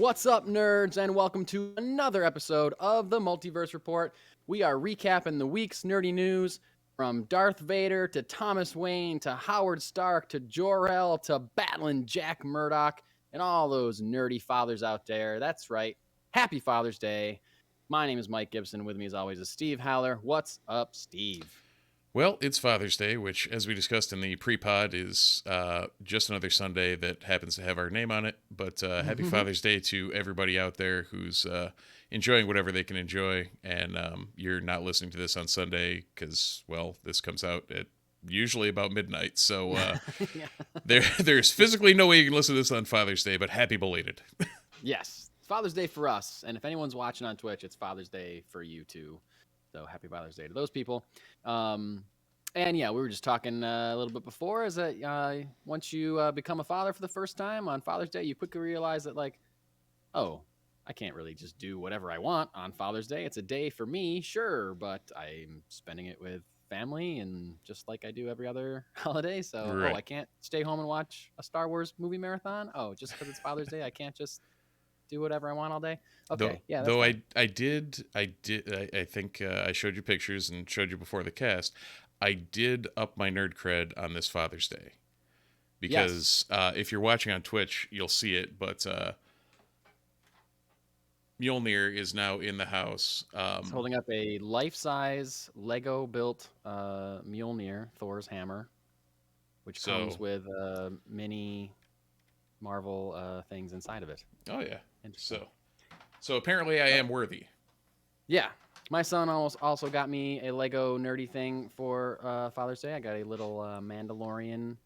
What's up, nerds, and welcome to another episode of the Multiverse Report. We are recapping the week's nerdy news from Darth Vader to Thomas Wayne to Howard Stark to Jor-El to Battlin Jack Murdock and all those nerdy fathers out there. That's right. Happy Father's Day. My name is Mike Gibson. With me, as always, is Steve Howler. What's up, Steve? Well, it's Father's Day, which, as we discussed in the pre-pod, is just another Sunday that happens to have our name on it. But happy Father's Day to everybody out there who's enjoying whatever they can enjoy. And you're not listening to this on Sunday because, well, this comes out at usually about midnight. So there's physically no way you can listen to this on Father's Day, but happy belated. Yes, Father's Day for us. And if anyone's watching on Twitch, it's Father's Day for you, too. So happy Father's Day to those people. And yeah, we were just talking a little bit before is that once you become a father for the first time on Father's Day, you quickly realize that, like, oh, I can't really just do whatever I want on Father's Day. It's a day for me, sure, but I'm spending it with family and just like I do every other holiday. So, Right. I can't stay home and watch a Star Wars movie marathon. Oh, just because it's Father's Day, I can't just do whatever I want all day. Okay, yeah, that's though fine. I think I showed you pictures and showed you before the cast. I did up my nerd cred on this Father's Day because if you're watching on Twitch, you'll see it. But Mjolnir is now in the house. It's holding up a life-size Lego-built Mjolnir, Thor's hammer, which comes with mini Marvel things inside of it. Oh yeah. So apparently I am worthy. Yeah. My son also got me a Lego nerdy thing for Father's Day. I got a little Mandalorian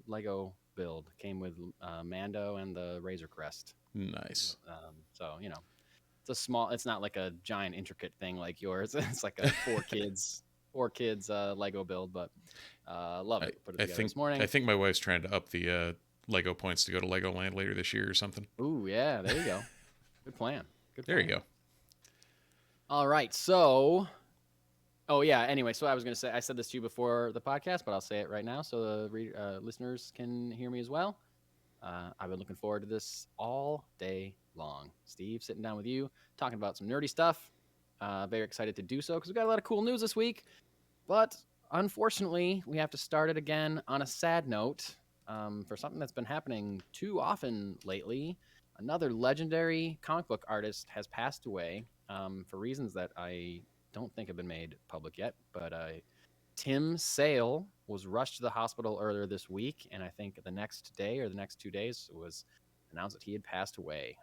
Lego build. Came with Mando and the Razor Crest. Nice. So, it's not like a giant intricate thing like yours. It's like a four kids Lego build, but love it. Put it together this morning. I think my wife's trying to up the Lego points to go to Legoland later this year or something. Ooh, yeah, there you go. Good plan. There you go. All right, so, anyway, so I was going to say, I said this to you before the podcast, but I'll say it right now so the listeners can hear me as well. I've been looking forward to this all day long. Steve, sitting down with you, talking about some nerdy stuff. Very excited to do so because we've got a lot of cool news this week. But unfortunately, we have to start it again on a sad note for something that's been happening too often lately. Another legendary comic book artist has passed away for reasons that I don't think have been made public yet. But Tim Sale was rushed to the hospital earlier this week, and I think the next day or the next 2 days it was announced that he had passed away.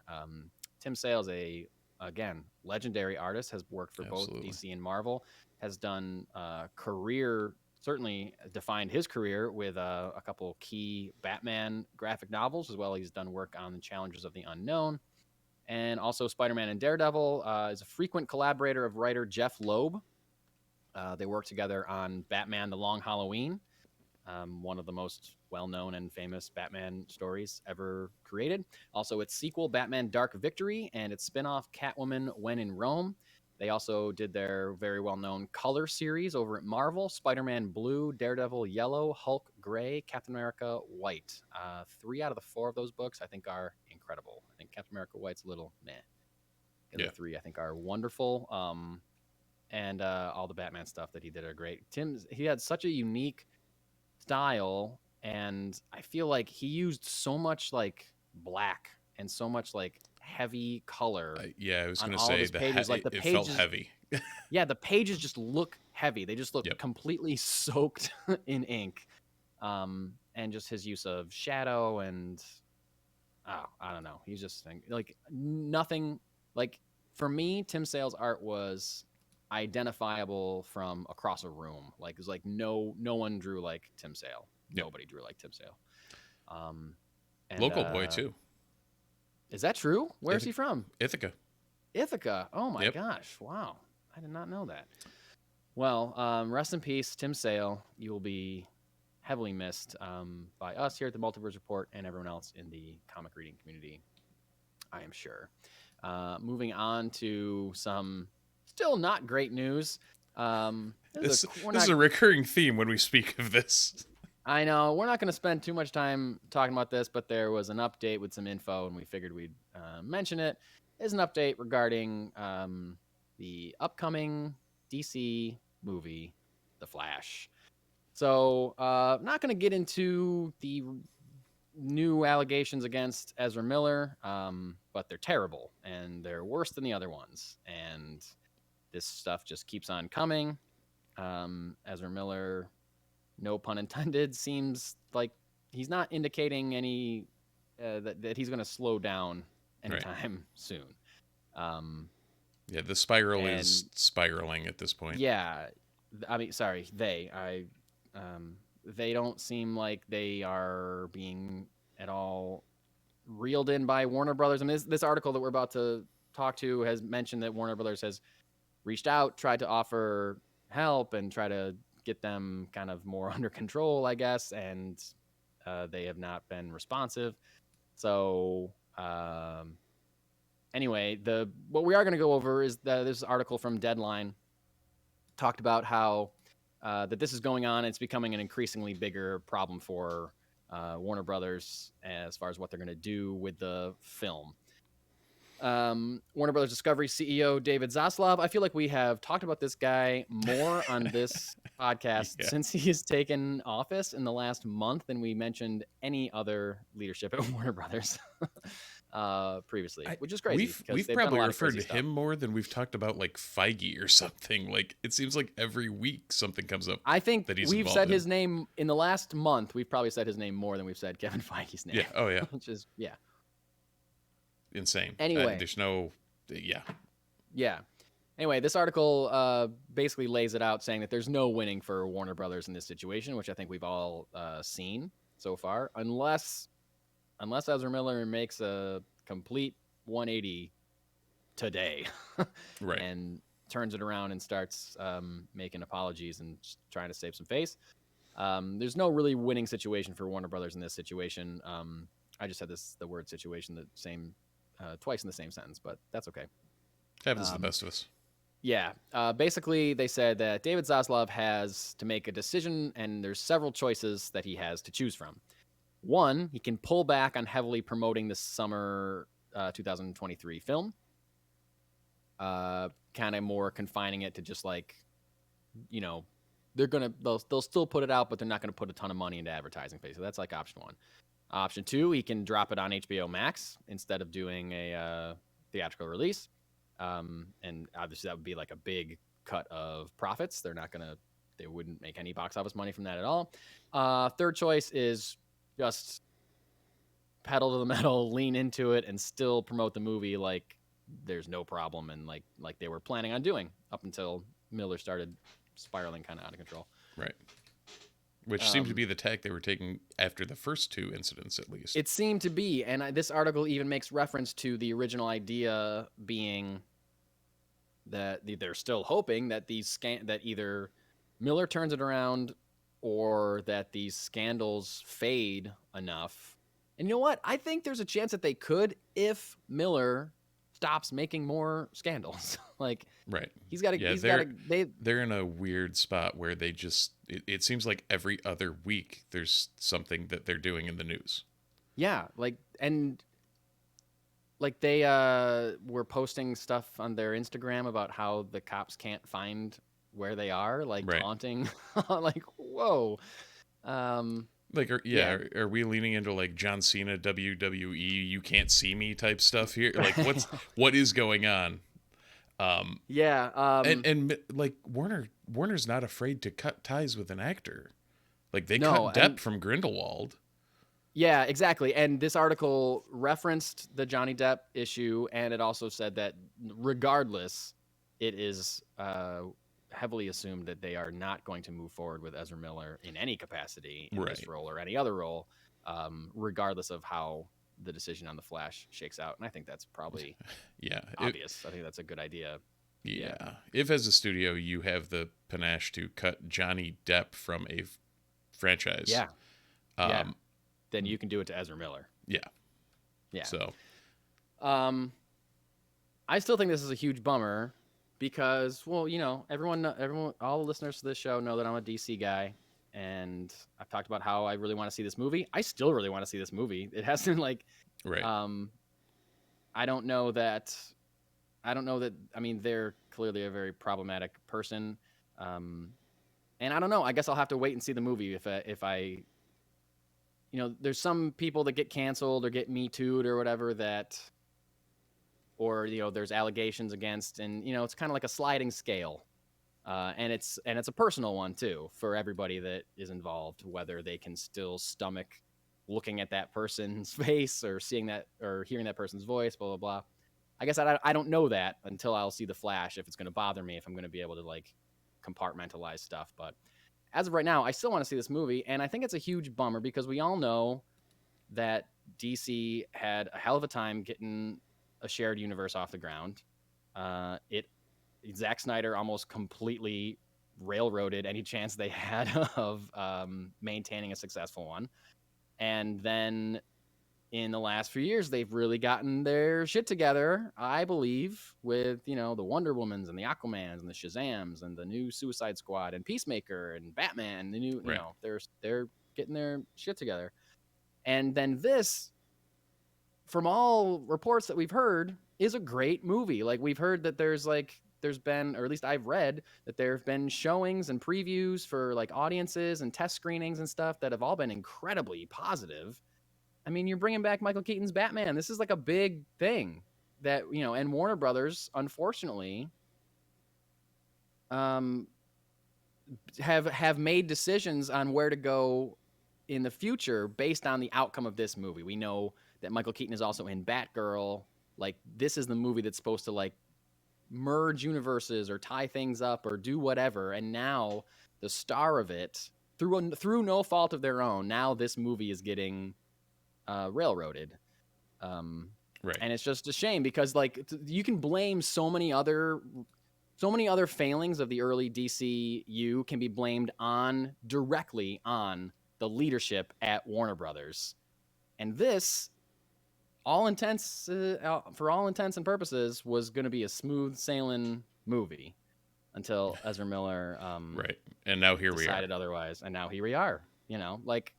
Tim Sale is again, legendary artist, has worked for both DC and Marvel, has done certainly defined his career with a couple key Batman graphic novels, as well as he's done work on the Challenges of the Unknown, and also Spider-Man and Daredevil. Is a frequent collaborator of writer Jeff Loeb. They work together on Batman: The Long Halloween, one of the most well-known and famous Batman stories ever created. Also, its sequel, Batman: Dark Victory, and its spin-off, Catwoman: When in Rome. They also did their very well-known Color series over at Marvel: Spider-Man Blue, Daredevil Yellow, Hulk Gray, Captain America White. 3 out of the 4 of those books I think are incredible. I think Captain America White's a little meh. The other 3 I think are wonderful. And all the Batman stuff that he did are great. He had such a unique style, and I feel like he used so much like black and so much like heavy color. I was going to say the pages. Like the it pages felt heavy. Yeah, the pages just look heavy. They just look completely soaked in ink. And just his use of shadow and I don't know. He's just like nothing. Like for me, Tim Sale's art was identifiable from across a room. Like it was like no one drew like Tim Sale. Nobody drew like Tim Sale. And, local boy too. Is that true? Where's he from? Ithaca. Oh my gosh! Wow, I did not know that. Well, rest in peace, Tim Sale. You will be heavily missed by us here at the Multiverse Report and everyone else in the comic reading community, I am sure. Moving on to some still not great news. This is a recurring theme when we speak of this. I know we're not going to spend too much time talking about this, but there was an update with some info, and we figured we'd mention it. There's an update regarding the upcoming DC movie, The Flash. So, not going to get into the new allegations against Ezra Miller, but they're terrible, and they're worse than the other ones. And this stuff just keeps on coming. Ezra Miller, no pun intended, seems like he's not indicating any that he's going to slow down anytime soon. Yeah, the spiral is spiraling at this point. Yeah, I mean, sorry, they don't seem like they are being at all reeled in by Warner Brothers. I mean, this article that we're about to talk to has mentioned that Warner Brothers has reached out, tried to offer help, and try to get them kind of more under control, I guess, and they have not been responsive. So anyway, what we are going to go over is this article from Deadline talked about how that this is going on. It's becoming an increasingly bigger problem for Warner Brothers as far as what they're going to do with the film. Warner Brothers Discovery CEO David Zaslav. I feel like we have talked about this guy more on this podcast since he has taken office in the last month than we mentioned any other leadership at Warner Brothers previously, which is crazy. We've probably referred to him more than we've talked about like Feige or something. Like it seems like every week something comes up. I think that we've said his name in the last month. We've probably said his name more than we've said Kevin Feige's name. Yeah. Oh yeah. Which is insane. Anyway, there's no Anyway, this article basically lays it out, saying that there's no winning for Warner Brothers in this situation, which I think we've all seen so far, unless Ezra Miller makes a complete 180 today, right, and turns it around and starts making apologies and trying to save some face. There's no really winning situation for Warner Brothers in this situation. I just had the word situation the same twice in the same sentence, but that's okay. Happens to the best of us. Yeah. Basically, they said that David Zaslav has to make a decision, and there's several choices that he has to choose from. One, he can pull back on heavily promoting the summer 2023 film, kind of more confining it to just like, they'll still put it out, but they're not going to put a ton of money into advertising phase. So that's like option one. Option two, he can drop it on HBO Max instead of doing a theatrical release. And obviously that would be like a big cut of profits. They wouldn't make any box office money from that at all. Third choice is just pedal to the metal, lean into it, and still promote the movie like there's no problem, and like they were planning on doing up until Miller started spiraling kind of out of control. Right. Which seemed to be the tack they were taking after the first two incidents, at least. It seemed to be, and this article even makes reference to the original idea being that they're still hoping that that either Miller turns it around or that these scandals fade enough. And you know what? I think there's a chance that they could if Miller stops making more scandals. Like, right. He's got to. Yeah, they're in a weird spot where they just. It seems like every other week there's something that they're doing in the news. Yeah, like they were posting stuff on their Instagram about how the cops can't find where they are, like taunting. Like, whoa. Like, are we leaning into like John Cena WWE "you can't see me" type stuff here? Like, what is going on? And like Warner's not afraid to cut ties with an actor. Like they cut Depp from Grindelwald. Yeah, exactly. And this article referenced the Johnny Depp issue, and it also said that regardless, it is heavily assumed that they are not going to move forward with Ezra Miller in any capacity in this role or any other role, regardless of how the decision on The Flash shakes out. And I think that's probably obvious. I think that's a good idea. Yeah. If as a studio you have the panache to cut Johnny Depp from a franchise, then you can do it to Ezra Miller. Yeah. So, I still think this is a huge bummer because, well, everyone, all the listeners to this show know that I'm a DC guy. and I've talked about how I really want to see this movie. I still really want to see this movie. It hasn't like, Right. um, I don't know that. I don't know that. I mean, they're clearly a very problematic person, um, and I don't know. I guess I'll have to wait and see the movie if I there's some people that get canceled or get Me Too'd or whatever that, or there's allegations against, and it's kind of like a sliding scale, and it's a personal one too for everybody that is involved, whether they can still stomach looking at that person's face or seeing that or hearing that person's voice, blah blah blah. I guess I don't know that until I'll see the Flash, if it's going to bother me, if I'm going to be able to like compartmentalize stuff. But as of right now, I still want to see this movie, and I think it's a huge bummer because we all know that DC had a hell of a time getting a shared universe off the ground. It Zack Snyder almost completely railroaded any chance they had of maintaining a successful one, and then in the last few years, they've really gotten their shit together, I believe, with, the Wonder Womans and the Aquamans and the Shazams and the new Suicide Squad and Peacemaker and Batman. The new, Right. They're getting their shit together. And then this, from all reports that we've heard, is a great movie. Like, we've heard that there's been, or at least I've read that there have been showings and previews for like audiences and test screenings and stuff that have all been incredibly positive. I mean, you're bringing back Michael Keaton's Batman. This is like a big thing that, and Warner Brothers, unfortunately, have made decisions on where to go in the future based on the outcome of this movie. We know that Michael Keaton is also in Batgirl. Like, this is the movie that's supposed to like merge universes or tie things up or do whatever. And now the star of it, through no fault of their own, now this movie is getting railroaded, Right. and it's just a shame because like you can blame so many other failings of the early DCU can be blamed directly on the leadership at Warner Brothers, and this, for all intents and purposes, was going to be a smooth sailing movie until Ezra Miller Right. And now here we are. decided otherwise, and now here we are. Like,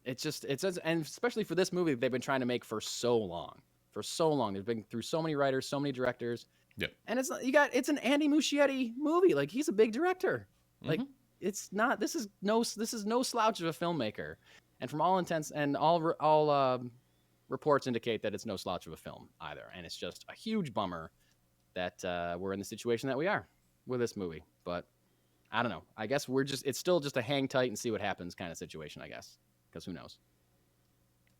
it's and especially for this movie they've been trying to make for so long. They've been through so many writers, so many directors. Yep. And it's an Andy Muschietti movie. Like, he's a big director. Like, it's not, this is no slouch of a filmmaker. And from all intents and all reports indicate that it's no slouch of a film either. And it's just a huge bummer that we're in the situation that we are with this movie. But I don't know. I guess it's still just a hang tight and see what happens kind of situation, I guess. Because who knows?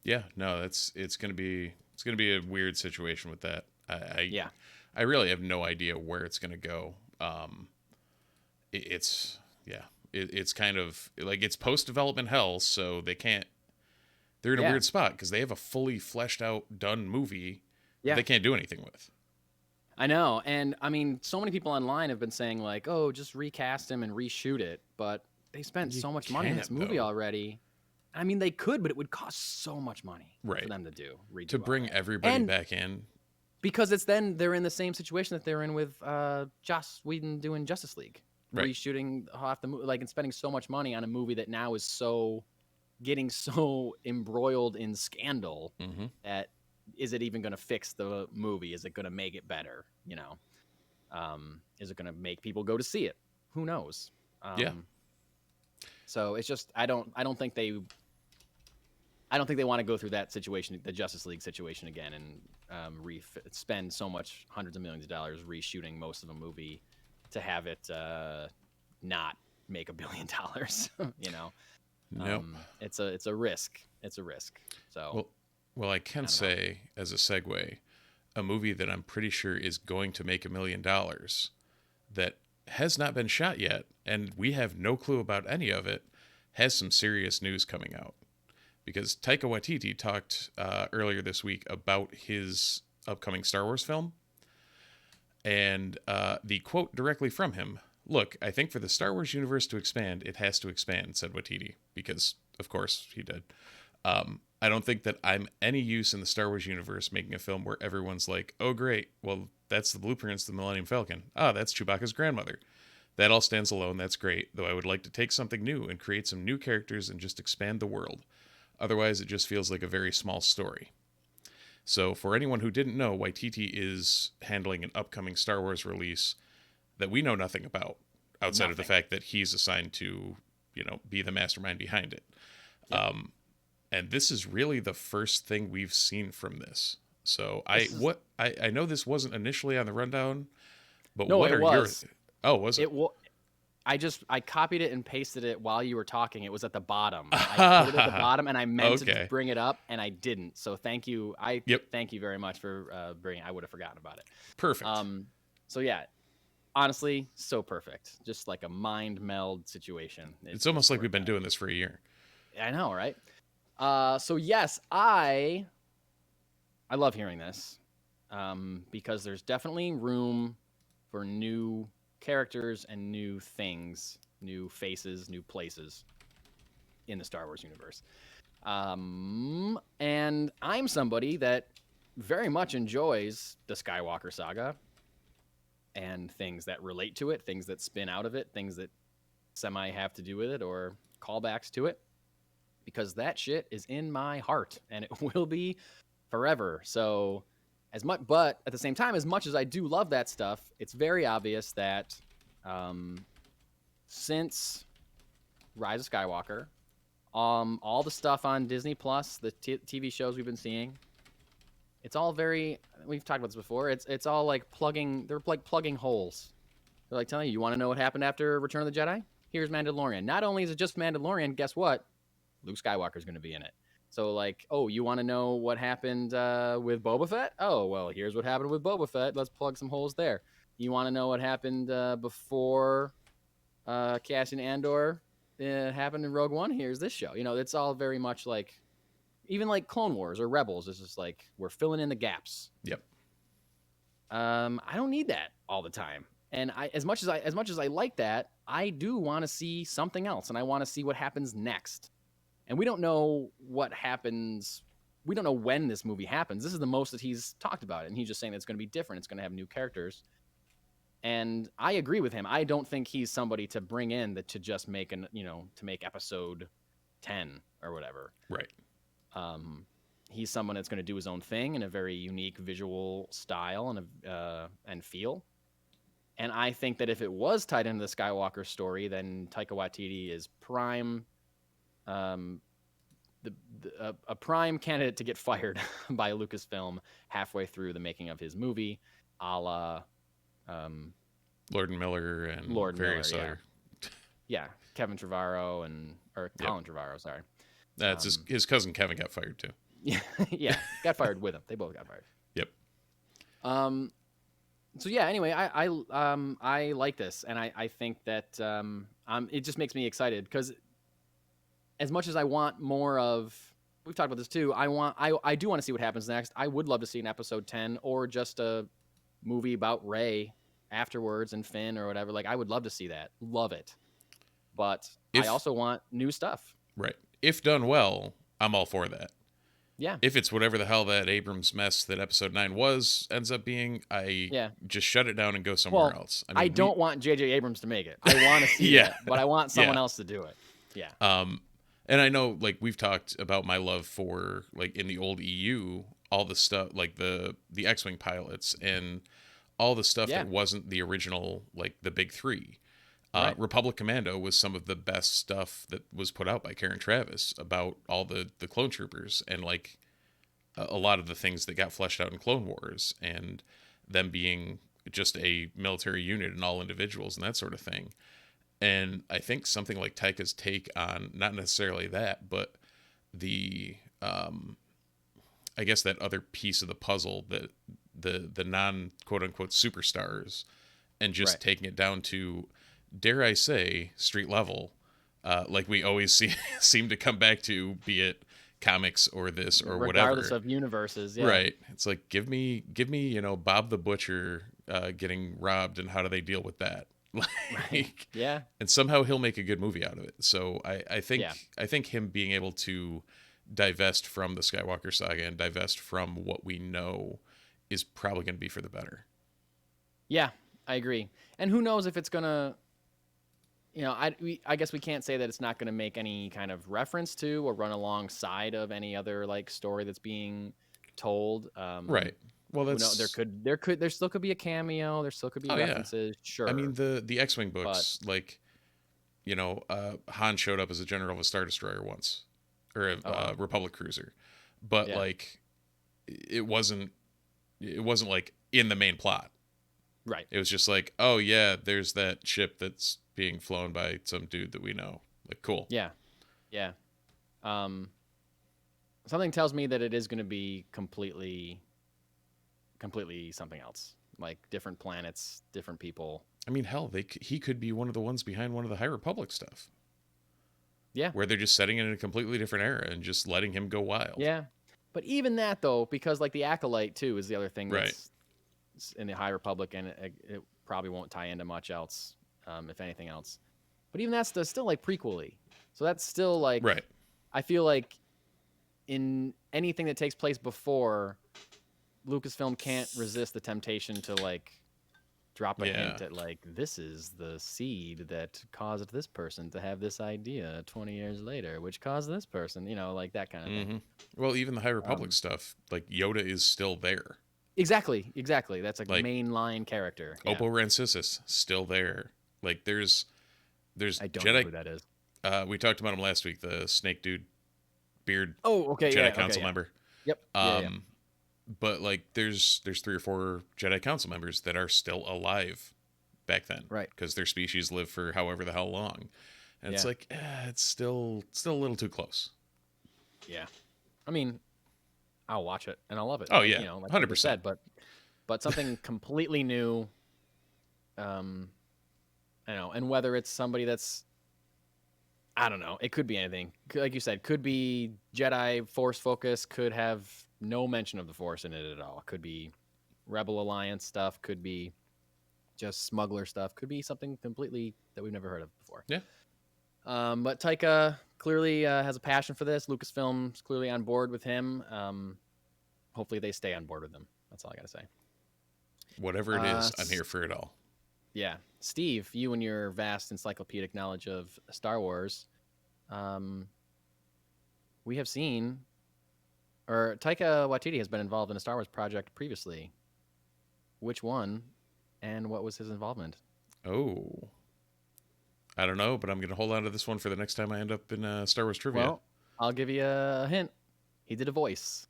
Yeah, no, it's gonna be a weird situation with that. Yeah. I really have no idea where it's gonna go. It's kind of like it's post development hell, so they're in a weird spot because they have a fully fleshed out done movie that they can't do anything with. I know, and I mean, so many people online have been saying like, "Oh, just recast him and reshoot it," but they spent so much money in this movie already. I mean, they could, but it would cost so much money for them to do. To bring everybody back in. Because they're in the same situation that they're in with Joss Whedon doing Justice League. Right. Reshooting half the movie, like, and spending so much money on a movie that now is getting so embroiled in scandal that is it even going to fix the movie? Is it going to make it better? Is it going to make people go to see it? Who knows? So it's just I don't think they want to go through that situation, the Justice League situation again, and spend so much hundreds of millions of dollars reshooting most of a movie to have it not make $1 billion. Nope. It's a risk. It's a risk. So well, I can say as a segue, a movie that I'm pretty sure is going to make $1 million that has not been shot yet, and we have no clue about any of it, has some serious news coming out. Because Taika Waititi talked earlier this week about his upcoming Star Wars film. And the quote directly from him, "Look, I think for the Star Wars universe to expand, it has to expand," said Waititi. Because, of course, he did. I don't think that I'm any use in the Star Wars universe making a film where everyone's like, "Oh, great, well, that's the blueprints of the Millennium Falcon. Ah, that's Chewbacca's grandmother." That all stands alone. That's great. Though I would like to take something new and create some new characters and just expand the world. Otherwise, it just feels like a very small story. So, for anyone who didn't know, Waititi is handling an upcoming Star Wars release that we know nothing about, outside of the fact that he's assigned to, be the mastermind behind it. Yep. And this is really the first thing we've seen from this. So, I know this wasn't initially on the rundown, but no, what it are was. Oh, was it? I copied it and pasted it while you were talking. It was at the bottom. I put it at the bottom, and I meant to bring it up, and I didn't. So thank you. Thank you very much for bringing. I would have forgotten about it. Perfect. So yeah, honestly, so perfect. Just like a mind meld situation. It's almost like we've been doing this for a year. I know, right? So yes, I love hearing this, because there's definitely room for new characters and new things, new faces, new places in the Star Wars universe. And I'm somebody that very much enjoys the Skywalker saga and things that relate to it, things that spin out of it, things that semi have to do with it or callbacks to it, because that shit is in my heart and it will be forever. So but at the same time, as much as I do love that stuff, it's very obvious that since Rise of Skywalker, all the stuff on Disney Plus, the TV shows we've been seeing, it's all we've talked about this before. It's all like they're like plugging holes. They're like telling you want to know what happened after Return of the Jedi? Here's Mandalorian. Not only is it just Mandalorian, guess what? Luke Skywalker's going to be in it. So like, oh, you want to know what happened with Boba Fett? Oh, well, here's what happened with Boba Fett. Let's plug some holes there. You want to know what happened before Cassian Andor happened in Rogue One? Here's this show. It's all very much like, even like Clone Wars or Rebels. It's just like we're filling in the gaps. Yep. I don't need that all the time. And as much as I like that, I do want to see something else, and I want to see what happens next. And we don't know what happens. We don't know when this movie happens. This is the most that he's talked about it. And he's just saying that it's going to be different. It's going to have new characters. And I agree with him. I don't think he's somebody to bring in to just make to make episode 10 or whatever. Right. He's someone that's going to do his own thing in a very unique visual style and feel. And I think that if it was tied into the Skywalker story, then Taika Waititi is prime. A prime candidate to get fired by Lucasfilm halfway through the making of his movie, a la Lord and Miller and various other. Yeah, Kevin Trevorrow or Colin Trevorrow, sorry. That's his cousin Kevin got fired too. Yeah, got fired with him. They both got fired. Yep. So yeah, anyway, I like this, and I think that it just makes me excited because as much as I want more of, we've talked about this too. I do want to see what happens next. I would love to see an episode 10 or just a movie about Rey afterwards and Finn or whatever. Like I would love to see that. Love it. But I also want new stuff. Right. If done well, I'm all for that. Yeah. If it's whatever the hell that Abrams mess that episode 9 ends up being, just shut it down and go somewhere else. I don't want J.J. Abrams to make it. I want to see it, but I want someone else to do it. Yeah. And I know, like, we've talked about my love for, like, in the old EU, all the stuff, like the X-Wing pilots and all the stuff that wasn't the original, like, the big three. Right. Republic Commando was some of the best stuff that was put out by Karen Traviss about all the clone troopers and, like, a lot of the things that got fleshed out in Clone Wars and them being just a military unit and all individuals and that sort of thing. And I think something like Taika's take on not necessarily that, but the I guess that other piece of the puzzle, that the non quote unquote superstars, and just taking it down to, dare I say, street level, like we always seem to come back to, be it comics or this or whatever, regardless of universes. Yeah. Right. It's like give me Bob the Butcher getting robbed, and how do they deal with that? Like, yeah, and somehow he'll make a good movie out of it. So I think him being able to divest from the Skywalker saga and divest from what we know is probably going to be for the better. Yeah, I agree. And who knows if it's gonna I guess we can't say that it's not going to make any kind of reference to or run alongside of any other like story that's being told. Right. Well, There still could be a cameo. There still could be oh yeah. references. Sure. I mean the X-wing but books, like Han showed up as a general of a Star Destroyer once, or a Republic cruiser, but Yeah. like it wasn't like in the main plot. right. It was just like, oh yeah, there's that ship that's being flown by some dude that we know. Like, cool. Yeah. Yeah. Something tells me that it is going to be completely something else. Like different planets, different people. I mean, hell, he could be one of the ones behind one of the High Republic stuff. Yeah. Where they're just setting it in a completely different era and just letting him go wild. Yeah. But even that though, because like the Acolyte too is the other thing that's in the High Republic, and it probably won't tie into much else, if anything else. But even that's still like prequel-y. So that's still like, right. I feel like in anything that takes place before, Lucasfilm can't resist the temptation to like drop a hint at like, this is the seed that caused this person to have this idea 20 years later, which caused this person, like that kind of thing. Well, even the High Republic stuff, like Yoda is still there. Exactly. That's a like, mainline character. Oppo Rancisis still there. Like there's I don't Jedi, know who that is. We talked about him last week, the snake dude, beard. Oh, okay. Jedi Council member. Yep. But like there's 3 or 4 Jedi Council members that are still alive back then, right? Because their species lived for however the hell long, and it's like it's still a little too close. Yeah, I mean, I'll watch it and I'll love it. Oh yeah, like 100%. But something completely new. I know, and whether it's somebody that's, I don't know, it could be anything. Like you said, could be Jedi Force focus, could have no mention of the Force in it at all. Could be Rebel Alliance stuff, could be just smuggler stuff, could be something completely that we've never heard of before. Yeah. But Taika clearly has a passion for this. Lucasfilm's clearly on board with him. Hopefully they stay on board with him. That's all I got to say. Whatever it is, I'm here for it all. Yeah. Steve, you and your vast encyclopedic knowledge of Star Wars, we have seen, or Taika Waititi has been involved in a Star Wars project previously. Which one, and what was his involvement? Oh, I don't know, but I'm going to hold on to this one for the next time I end up in Star Wars trivia. Well, I'll give you a hint. He did a voice.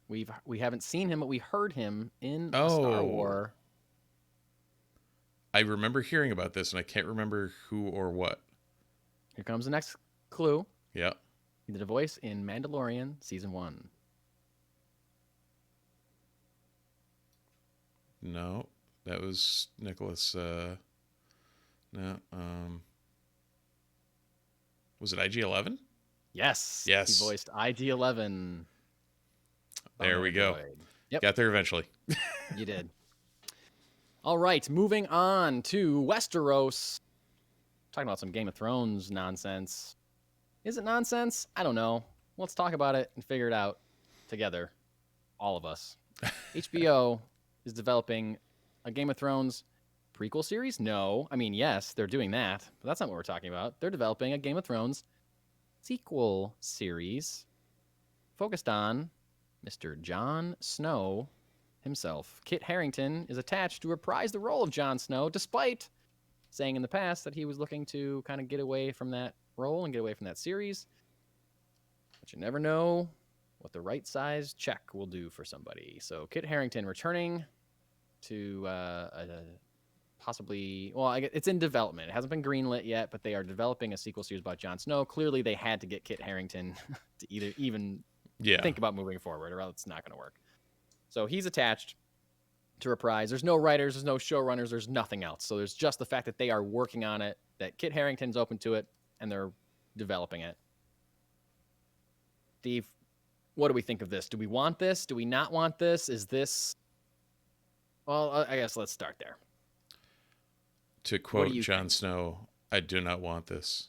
We haven't seen him, but we heard him in a Star Wars. I remember hearing about this, and I can't remember who or what. Here comes the next clue. Yeah. He did a voice in Mandalorian Season 1. No, that was Nicholas. No. Was it IG-11? Yes. Yes. He voiced IG-11. There we go. Yep. Got there eventually. You did. All right, moving on to Westeros. Talking about some Game of Thrones nonsense. Is it nonsense? I don't know. Let's talk about it and figure it out together. All of us. HBO is developing a Game of Thrones prequel series? No. I mean, yes, they're doing that, but that's not what we're talking about. They're developing a Game of Thrones sequel series focused on Mr. Jon Snow himself. Kit Harington is attached to reprise the role of Jon Snow, despite saying in the past that he was looking to kind of get away from that role and get away from that series. But you never know what the right size check will do for somebody. So Kit Harington returning to possibly, well, it's in development. It hasn't been greenlit yet, but they are developing a sequel series about Jon Snow. Clearly, they had to get Kit Harington to even think about moving forward, or else it's not going to work. So he's attached to reprise. There's no writers, there's no showrunners, there's nothing else. So there's just the fact that they are working on it, that Kit Harington's open to it, and they're developing it. Steve, what do we think of this? Do we want this? Do we not want this? Is this... Well, I guess let's start there. To quote Jon Snow, I do not want this.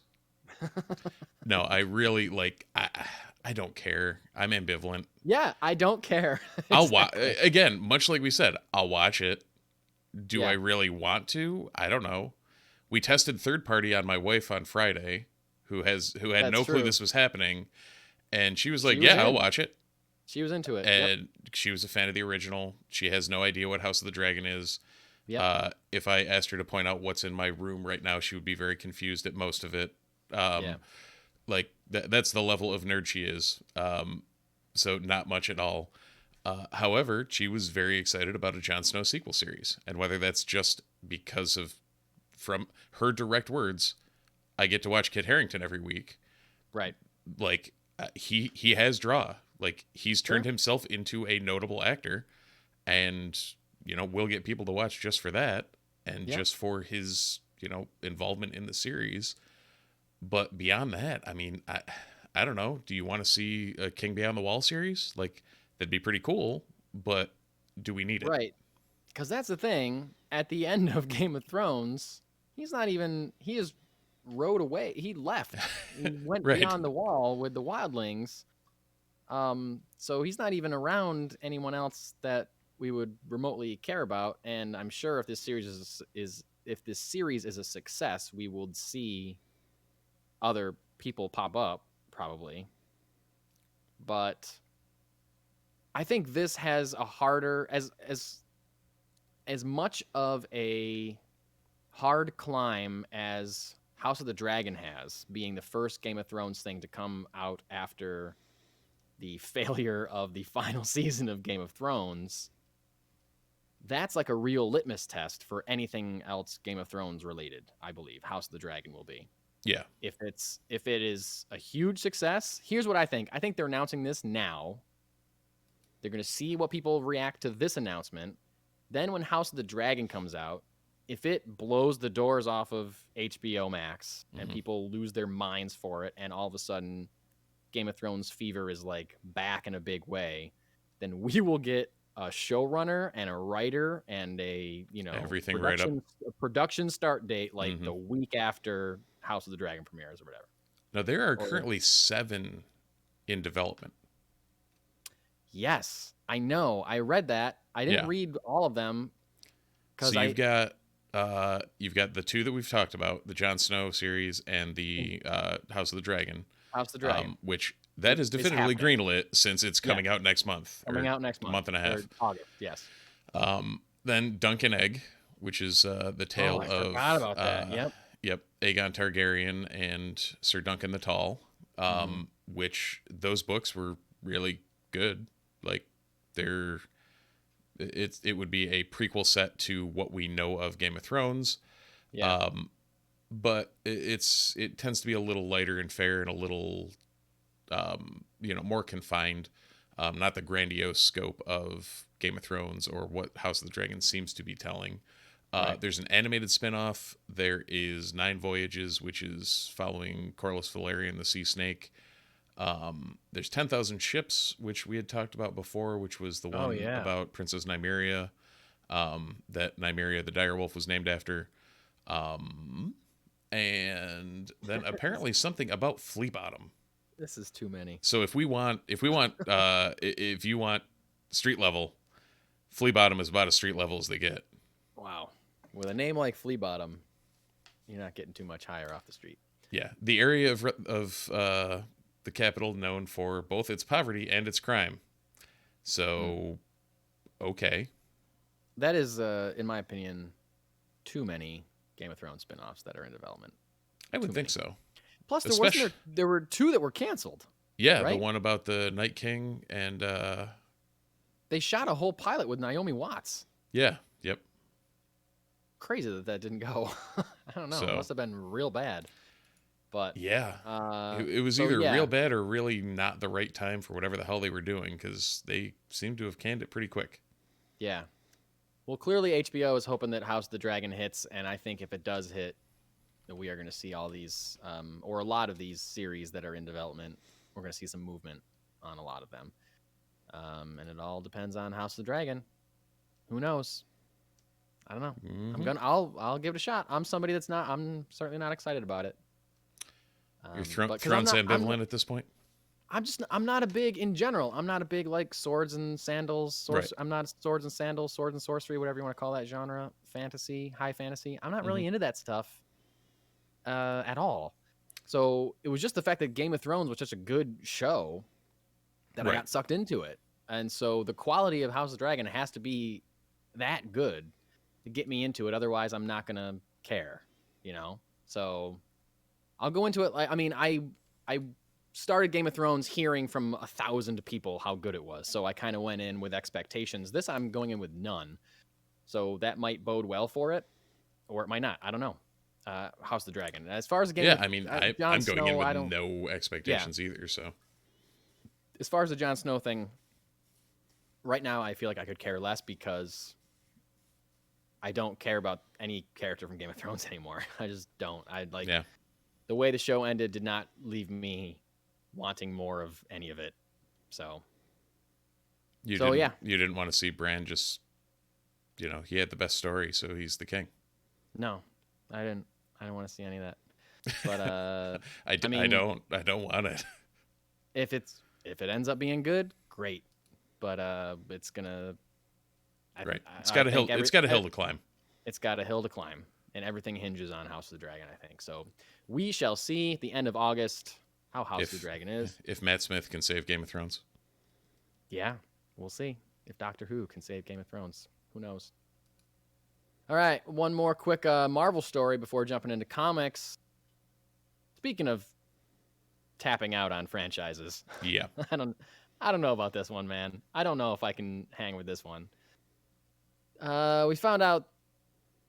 No, I really, I don't care. I'm ambivalent. Yeah, I don't care. I'll watch again, much like we said, I'll watch it. Do I really want to? I don't know. we tested third party on my wife on Friday, who had That's no clue true. this was happening, and she was like, She was "Yeah, I'll in. watch it." She was into it. Yep. And she was a fan of the original. She has no idea what House of the Dragon is. Yep. If I asked her to point out what's in my room right now, she would be very confused at most of it. Yeah. Like that's the level of nerd she is. So not much at all. However, she was very excited about a Jon Snow sequel series, and whether that's just because of from her direct words, I get to watch Kit Harington every week. Right. Like he has draw. Like he's turned Sure. himself into a notable actor, and we'll get people to watch just for that, and Yep. just for his involvement in the series. But beyond that, I mean, I don't know. Do you want to see a King Beyond the Wall series? Like that'd be pretty cool, but do we need it? Right. Because that's the thing. At the end of Game of Thrones, he's not even. He is rode away. He left. He went Right. beyond the wall with the wildlings. So he's not even around anyone else that we would remotely care about. And I'm sure if this series is a success, we will see other people pop up probably. But I think this has a harder as much of a hard climb as House of the Dragon has, being the first Game of Thrones thing to come out after the failure of the final season of Game of Thrones. That's like a real litmus test for anything else Game of Thrones related, I believe. House of the Dragon will be. Yeah. If it is a huge success, here's what I think. I think they're announcing this now. They're going to see what people react to this announcement. Then when House of the Dragon comes out, if it blows the doors off of HBO Max and people lose their minds for it, and all of a sudden Game of Thrones fever is like back in a big way, then we will get a showrunner and a writer and a everything right up. production start date like the week after House of the Dragon premieres or whatever. Now there are currently 7 in development. Yes, I know. I read that. I didn't read all of them. So you've got the 2 that we've talked about, the Jon Snow series and the House of the Dragon. House of the Dragon. Which that is definitively greenlit since it's coming out next month. Coming out next month. A month and a half. August, yes. Then Dunk and Egg, which is the tale of... I forgot about that. Yep. Aegon Targaryen and Sir Duncan the Tall, which those books were really good. Like it would be a prequel set to what we know of Game of Thrones. Yeah. But it tends to be a little lighter and fair and a little more confined, not the grandiose scope of Game of Thrones or what House of the Dragon seems to be telling. Right. There's an animated spinoff. There is 9 Voyages, which is following Corlys Velaryon, the Sea Snake. There's 10,000 Ships, which we had talked about before, which was the one about Princess Nymeria, that Nymeria the Direwolf was named after. And then apparently something about Flea Bottom. This is too many. So if you want street level, Flea Bottom is about as street level as they get. Wow. With a name like Flea Bottom, you're not getting too much higher off the street. Yeah, the area of the capital known for both its poverty and its crime. So, okay. That is, in my opinion, too many Game of Thrones spinoffs that are in development. I would think so. Plus, there were 2 that were canceled. Yeah, right? The one about the Night King and... They shot a whole pilot with Naomi Watts. Yeah, yep. Crazy that didn't go. I don't know. It must have been real bad. But yeah, it was either real bad or really not the right time for whatever the hell they were doing, because they seem to have canned it pretty quick. Yeah. Well, clearly HBO is hoping that House of the Dragon hits, and I think if it does hit, that we are going to see all these, or a lot of these series that are in development. We're going to see some movement on a lot of them. And it all depends on House of the Dragon. Who knows? I don't know. I'll give it a shot. I'm somebody I'm certainly not excited about it. You're Thrones ambivalent at this point? I'm not a big, in general, I'm not a big like swords and sandals. Right. I'm not swords and sandals, swords and sorcery, whatever you want to call that genre, fantasy, high fantasy. I'm not really into that stuff. at all. So it was just the fact that Game of Thrones was such a good show that I got sucked into it. And so the quality of House of Dragon has to be that good to get me into it. Otherwise, I'm not going to care, you know? So I'll go into it. Like, I mean, I started Game of Thrones hearing from 1,000 people how good it was. So I kind of went in with expectations. This I'm going in with none. So that might bode well for it, or it might not. I don't know. House of the Dragon. As far as the game, I mean, I'm going Snow, in with no expectations either. So as far as the Jon Snow thing, right now I feel like I could care less because I don't care about any character from Game of Thrones anymore. I just don't. The way the show ended did not leave me wanting more of any of it. So you didn't want to see Bran just, he had the best story, so he's the king. No, I didn't want to see any of that. But I don't want it. If it ends up being good, great. But it's gonna. It's got a hill. It's got a hill to climb. It's got a hill to climb, and everything hinges on House of the Dragon, I think. So we shall see at the end of August how House of the Dragon is. If Matt Smith can save Game of Thrones. Yeah, we'll see. If Doctor Who can save Game of Thrones, who knows? All right, one more quick Marvel story before jumping into comics. Speaking of tapping out on franchises, yeah, I don't know about this one, man. I don't know if I can hang with this one. We found out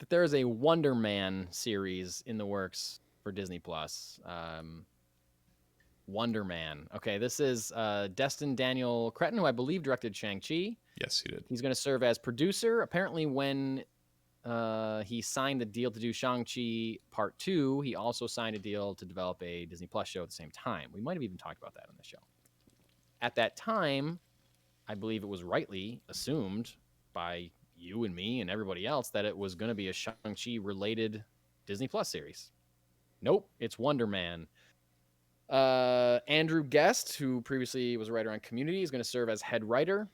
that there is a Wonderman series in the works for Disney Plus. Wonderman. Okay, this is Destin Daniel Cretton, who I believe directed Shang-Chi. Yes, he did. He's going to serve as producer. Apparently, when he signed the deal to do Shang-Chi Part 2, he also signed a deal to develop a Disney Plus show at the same time. We might have even talked about that on the show. At that time, I believe it was rightly assumed by you and me and everybody else that it was going to be a Shang-Chi related Disney Plus series. Nope, it's Wonderman. Andrew Guest, who previously was a writer on Community, is going to serve as head writer.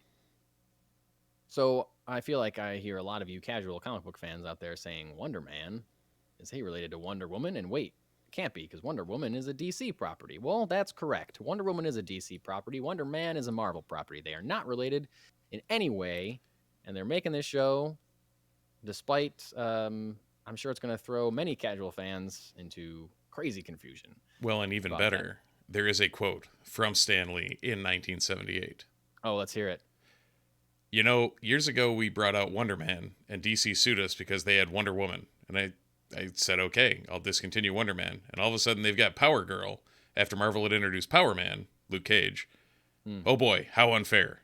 So I feel like I hear a lot of you casual comic book fans out there saying, Wonderman, is he related to Wonder Woman? And wait, it can't be, because Wonder Woman is a DC property. Well, that's correct. Wonder Woman is a DC property. Wonder Man is a Marvel property. They are not related in any way, and they're making this show despite, I'm sure it's going to throw many casual fans into crazy confusion. Well, and even better, there is a quote from Stan Lee in 1978. Oh, let's hear it. Years ago we brought out Wonder Man, and DC sued us because they had Wonder Woman. And I said, okay, I'll discontinue Wonder Man. And all of a sudden they've got Power Girl after Marvel had introduced Power Man, Luke Cage. Oh boy, how unfair.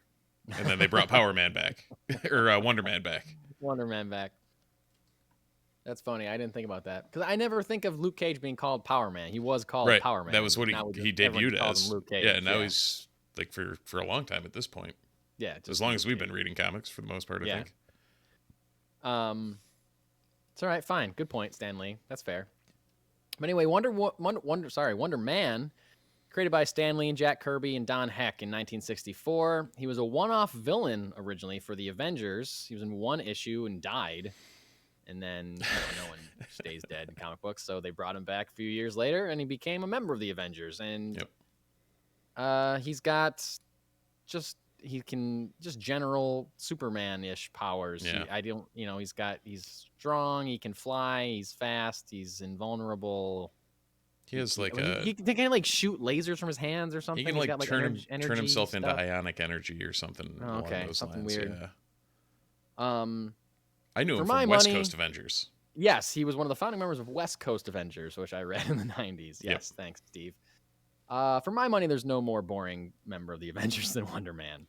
And then they brought Power Man back. Or Wonder Man back. Wonder Man back. That's funny. I didn't think about that. Because I never think of Luke Cage being called Power Man. He was called Power Man. That was what he debuted as. Luke Cage. Yeah, now he's like for a long time at this point. Yeah. As long as we've been reading comics for the most part, I think. It's all right. Fine. Good point, Stan Lee. That's fair. But anyway, Wonder Man, created by Stan Lee and Jack Kirby and Don Heck in 1964. He was a one-off villain originally for the Avengers. He was in one issue and died. And then no one stays dead in comic books, so they brought him back a few years later, and he became a member of the Avengers. And he's got he can general Superman-ish powers. Yeah. He's strong, he can fly, he's fast, he's invulnerable. He has he can like shoot lasers from his hands or something. He can turn himself stuff into ionic energy or something. Oh, okay, those something lines. weird. Yeah. I knew him from West Coast Avengers. Yes, he was one of the founding members of West Coast Avengers, which I read in the 90s. Yes, Thanks, Steve. For my money, there's no more boring member of the Avengers than Wonder Man.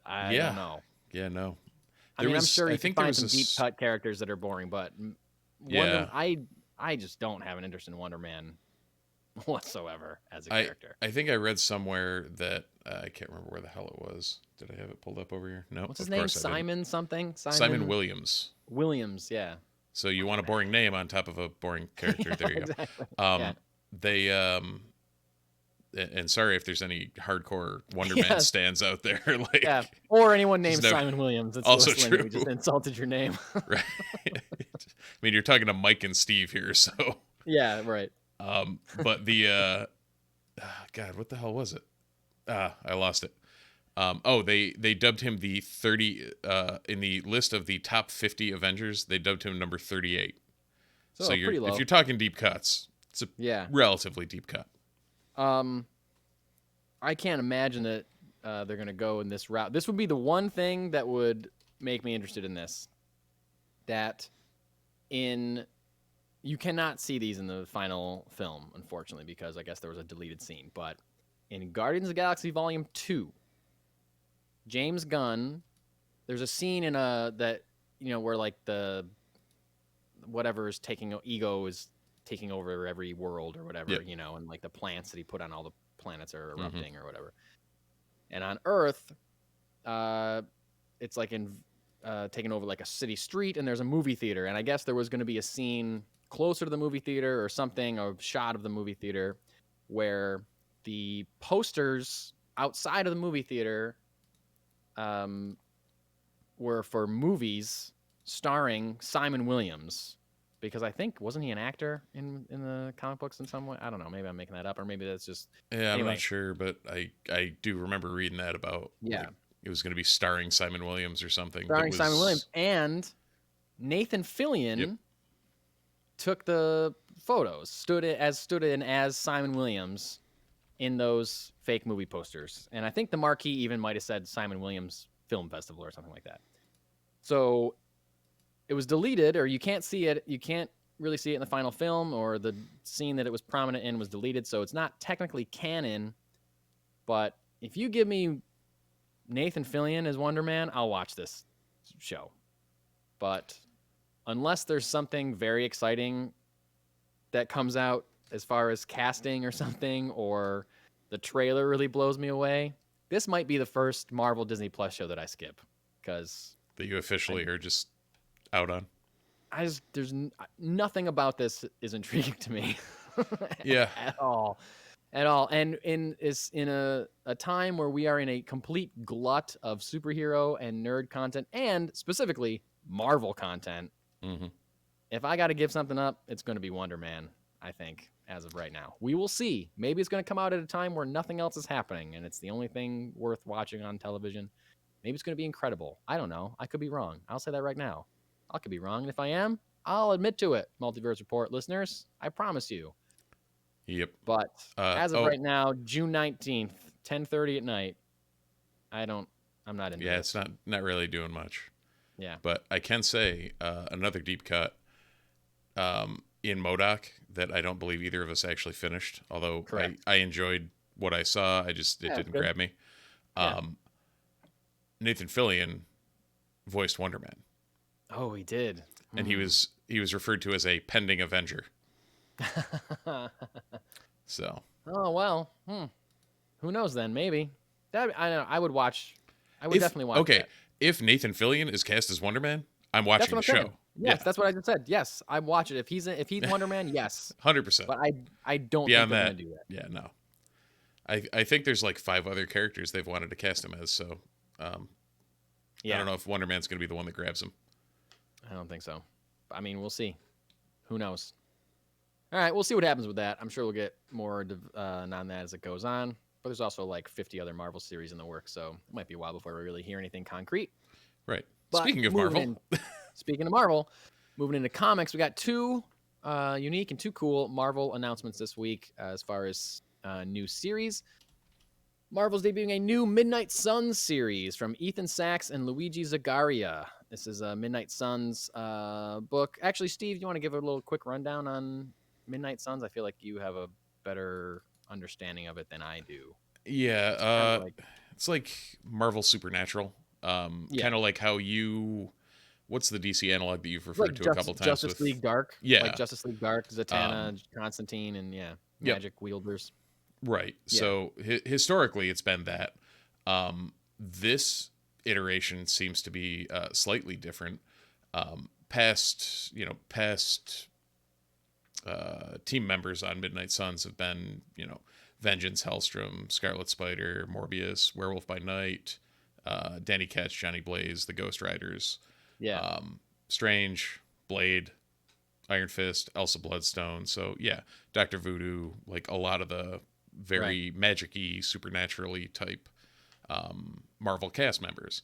I don't know. Yeah, no. I'm sure you can find some deep-cut characters that are boring, but I just don't have an interest in Wonder Man whatsoever as a character. I think I read somewhere that I can't remember where the hell it was. Did I have it pulled up over here? No. What's his name? Simon something? Simon Williams. Williams, yeah. So you want a boring name on top of a boring character. There you exactly. go. They and sorry if there's any hardcore Wonder Man stands out there. Or anyone named Simon Williams. It's also true. We just insulted your name. Right. I mean, you're talking to Mike and Steve here, so. Yeah, right. But the God, what the hell was it? I lost it. They dubbed him the 30 in the list of the top 50 Avengers. They dubbed him number 38. So pretty low. if you're talking deep cuts, it's a relatively deep cut. I can't imagine that they're going to go in this route. This would be the one thing that would make me interested in this. You cannot see these in the final film, unfortunately, because I guess there was a deleted scene. But in Guardians of the Galaxy Volume 2, James Gunn, there's a scene in where like the whatever is ego is taking over every world or whatever, and like the plants that he put on all the planets are erupting or whatever. And on Earth, it's like taking over like a city street, and there's a movie theater. And I guess there was going to be a scene closer to the movie theater or something, a shot of the movie theater where the posters outside of the movie theater were for movies starring Simon Williams, because I think, wasn't he an actor in the comic books in some way? I don't know. Maybe I'm making that up, or maybe that's just... Yeah, anyway. I'm not sure, but I do remember reading that about... Yeah. Like, it was going to be starring Simon Williams or something. Starring Simon Williams. And Nathan Fillion took the photos, stood in as Simon Williams in those fake movie posters. And I think the marquee even might have said Simon Williams Film Festival or something like that. So it was deleted, or you can't see it. You can't really see it in the final film, or the scene that it was prominent in was deleted. So it's not technically canon. But if you give me Nathan Fillion as Wonderman, I'll watch this show. But unless there's something very exciting that comes out as far as casting or something, or the trailer really blows me away, this might be the first Marvel Disney Plus show that I skip, because that you officially are just out on. There's nothing about this is intriguing to me. Yeah. At all. And in a time where we are in a complete glut of superhero and nerd content, and specifically Marvel content, if I got to give something up, it's going to be Wonderman, I think, as of right now. We will see. Maybe it's going to come out at a time where nothing else is happening, and it's the only thing worth watching on television. Maybe it's going to be incredible. I don't know. I could be wrong. I'll say that right now. I could be wrong, and if I am, I'll admit to it, Multiverse Report listeners. I promise you. Yep. But as of right now, June 19th, 10:30 at night, I'm not into it. Yeah, it's not really doing much. Yeah. But I can say another deep cut in Murdock that I don't believe either of us actually finished, although I enjoyed what I saw. It didn't grab me. Nathan Fillion voiced Wonderman. Oh, he did. And he was referred to as a pending Avenger. So. Oh well. Who knows then? Maybe. I would watch. I would definitely watch. Okay, that. If Nathan Fillion is cast as Wonderman, I'm watching the show. Yes, that's what I just said. Yes, I watch it. If he's Wonderman, yes, 100%. But I don't Beyond think they're that, gonna do that. Yeah, no. I think there's like 5 other characters they've wanted to cast him as. So, I don't know if Wonderman's gonna be the one that grabs him. I don't think so. I mean, we'll see. Who knows? All right, we'll see what happens with that. I'm sure we'll get more on that as it goes on. But there's also like 50 other Marvel series in the works, so it might be a while before we really hear anything concrete. Right. But speaking of Marvel, moving into comics, we got 2 unique and 2 cool Marvel announcements this week as far as new series. Marvel's debuting a new Midnight Suns series from Ethan Sachs and Luigi Zagaria. This is a Midnight Suns book. Actually, Steve, do you want to give a little quick rundown on Midnight Suns? I feel like you have a better understanding of it than I do. Yeah, it's like Marvel Supernatural. Kind of like how what's the DC analog that you've referred to a couple times? Justice League Dark. Yeah. Like Justice League Dark, Zatanna, Constantine, and magic wielders. Right. Yeah. So historically it's been that. This iteration seems to be slightly different. Past team members on Midnight Suns have been, Vengeance, Hellstrom, Scarlet Spider, Morbius, Werewolf by Night, Danny Ketch, Johnny Blaze, the Ghost Riders, Strange, Blade, Iron Fist, Elsa Bloodstone. So yeah, Doctor Voodoo, like a lot of the very magic-y, supernaturally type Marvel cast members.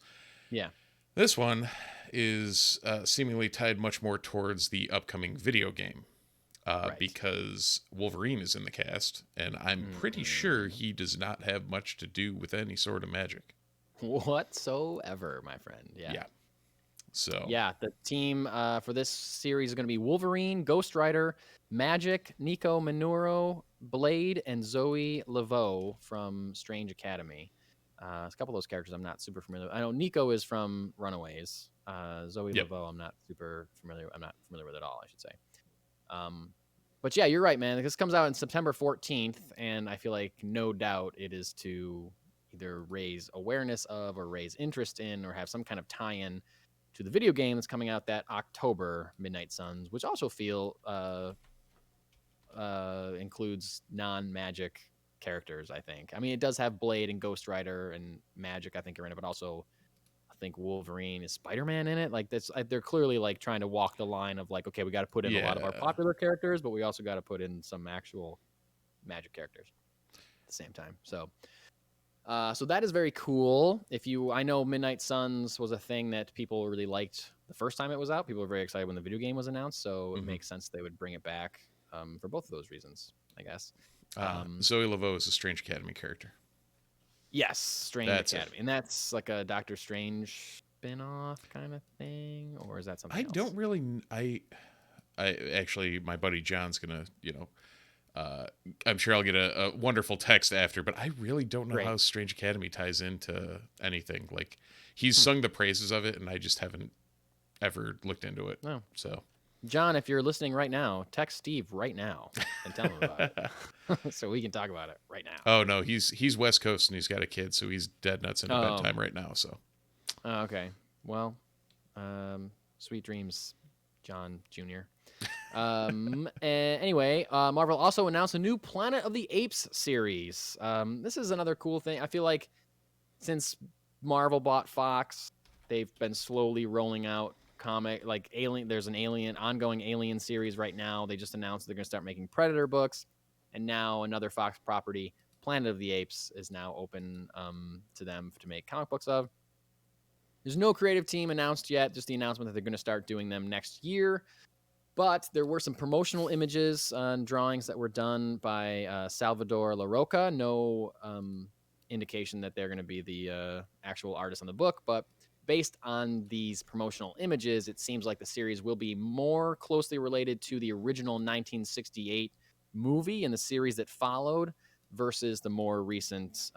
Yeah. This one is seemingly tied much more towards the upcoming video game. Right. Because Wolverine is in the cast, and I'm pretty sure he does not have much to do with any sort of magic. Whatsoever, my friend. Yeah. Yeah. So. Yeah, the team for this series is going to be Wolverine, Ghost Rider, Magic, Nico Minoru, Blade, and Zoe Laveau from Strange Academy. A couple of those characters I'm not super familiar with. I know Nico is from Runaways. Zoe Yep. Laveau I'm not super familiar. I'm not familiar with at all, I should say. But yeah, you're right, man. This comes out on September 14th, and I feel like no doubt it is to either raise awareness of or raise interest in or have some kind of tie-in to the video game that's coming out that October, Midnight Suns, which also feel includes non-magic characters, I think. I mean, it does have Blade and Ghost Rider and Magic, I think, are in it, but also I think Wolverine is Spider-Man in it. Like that's they're clearly like trying to walk the line of like, okay, we got to put in a lot of our popular characters, but we also got to put in some actual magic characters at the same time. So that is very cool. I know Midnight Suns was a thing that people really liked the first time it was out. People were very excited when the video game was announced, so it makes sense they would bring it back for both of those reasons, I guess. Zoe Laveau is a Strange Academy character. Yes, Strange Academy. And that's like a Doctor Strange spin-off kind of thing, or is that something else? Don't really... I actually, my buddy John's going to, I'm sure I'll get a wonderful text after, but I really don't know how Strange Academy ties into anything. Like, he's sung the praises of it, and I just haven't ever looked into it. No. So, John, if you're listening right now, text Steve right now and tell him about it, so we can talk about it right now. Oh no, he's West Coast and he's got a kid, so he's dead nuts into bedtime right now. So, okay, well, sweet dreams, John Jr. Anyway, Marvel also announced a new Planet of the Apes series. This is another cool thing. I feel like since Marvel bought Fox, they've been slowly rolling out there's an ongoing Alien series right now. They just announced they're going to start making Predator books, and now another Fox property, Planet of the Apes, is now open to them to make comic books of. There's no creative team announced yet, just the announcement that they're going to start doing them next year. But there were some promotional images and drawings that were done by Salvador LaRocca. No indication that they're going to be the actual artist on the book, but based on these promotional images, it seems like the series will be more closely related to the original 1968 movie and the series that followed versus the more recent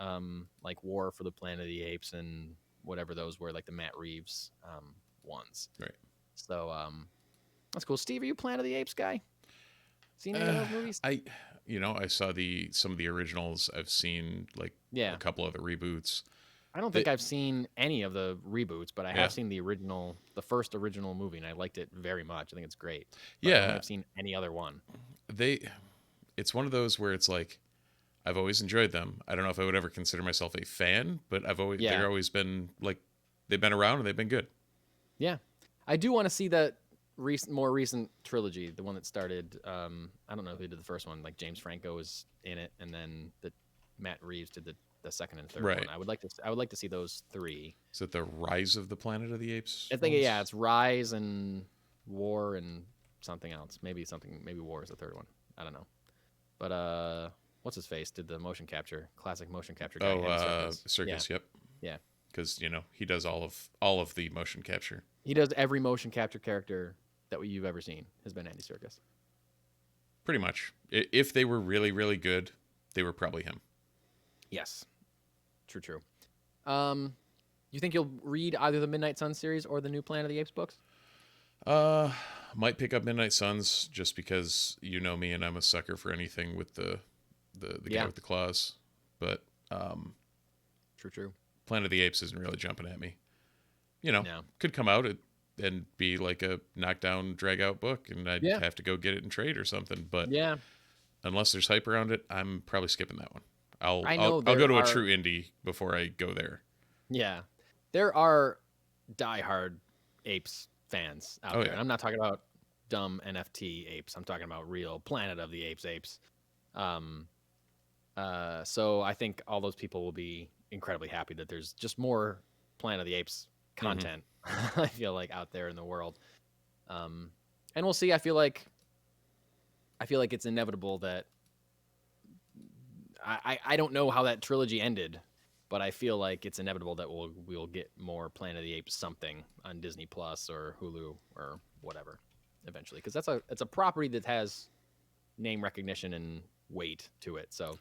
like War for the Planet of the Apes and whatever those were, like the Matt Reeves ones. Right. So that's cool. Steve, are you a Planet of the Apes guy? Seen any of those movies? I saw some of the originals. I've seen a couple of the reboots. I don't think I've seen any of the reboots, but I have seen the first original movie, and I liked it very much. I think it's great. But I don't think I've seen any other one. It's one of those where it's like, I've always enjoyed them. I don't know if I would ever consider myself a fan, but they've always been like, they've been around and they've been good. Yeah. I do want to see that more recent trilogy, the one that started. I don't know who did the first one. Like James Franco was in it, and then Matt Reeves did the second and third one. I would like to see those three. Is it the Rise of the Planet of the Apes? I think it's Rise and War and something else. Maybe War is the third one. I don't know. But what's his face did the motion capture, classic motion capture guy. Circus. Yep. Yeah. Because he does all of the motion capture. He does every motion capture character that you've ever seen has been Andy Serkis. Pretty much. If they were really, really good, they were probably him. Yes. True. You think you'll read either the Midnight Suns series or the new Planet of the Apes books? Might pick up Midnight Suns just because you know me and I'm a sucker for anything with the guy with the claws. But True. Planet of the Apes isn't really jumping at me. Could come out and be like a knockdown, drag out book, and I'd have to go get it in trade or something. But unless there's hype around it, I'm probably skipping that one. I'll go to a true indie before I go there. Yeah, there are diehard Apes fans out there. And I'm not talking about dumb NFT apes. I'm talking about real Planet of the Apes. So I think all those people will be incredibly happy that there's just more Planet of the Apes content. I feel like out there in the world, and we'll see. I feel like it's inevitable that I don't know how that trilogy ended, but I feel like it's inevitable that we'll get more Planet of the Apes something on Disney Plus or Hulu or whatever eventually, because it's a property that has name recognition and weight to it. So,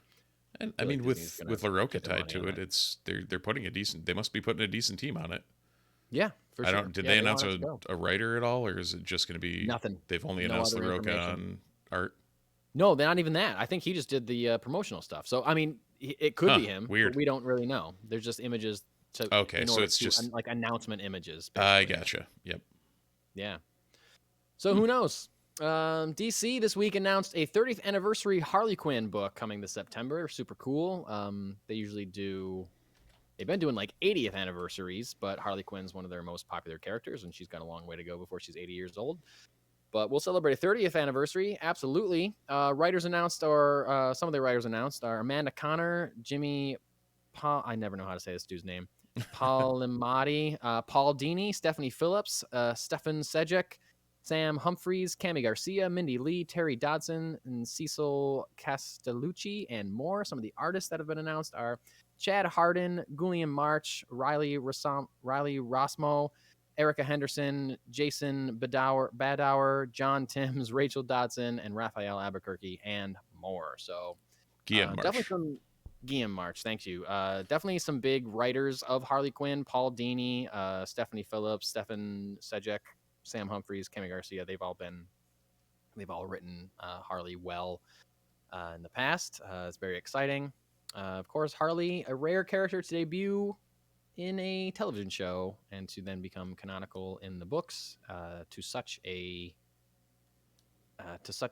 and I mean, with LaRocca tied to it, it's they're putting they must be putting a decent team on it. Yeah, for sure. Did they announce a writer at all, or is it just going to be nothing? They've only announced LaRocca on art. No, not even that. I think he just did the promotional stuff. So I mean, it could be him. Weird. But we don't really know. There's just images to. Okay, so it's just like announcement images. I gotcha. Yep. Yeah. So who knows? DC this week announced a 30th anniversary Harley Quinn book coming this September. Super cool. They usually do. They've been doing like 80th anniversaries, but Harley Quinn's one of their most popular characters, and she's got a long way to go before she's 80 years old. But we'll celebrate a 30th anniversary. Absolutely. Writers announced, or some of the writers announced, are Amanda Connor, Jimmy I never know how to say this dude's name. Palimati, Paul Dini, Stephanie Phillips, Stefan Sejic, Sam Humphries, Cami Garcia, Mindy Lee, Terry Dodson, and Cecil Castellucci, and more. Some of the artists that have been announced are Chad Hardin, Gulian March, Riley Rosmo, Erica Henderson, Jason Badauer, John Timms, Rachel Dodson, and Raphael Albuquerque, and more. So definitely some Guillaume March. Thank you. Definitely some big writers of Harley Quinn: Paul Dini, Stephanie Phillips, Stefan Sejic, Sam Humphries, Cami Garcia. They've all written Harley well in the past. It's very exciting. Of course, Harley, a rare character to debut in a television show and to then become canonical in the books to such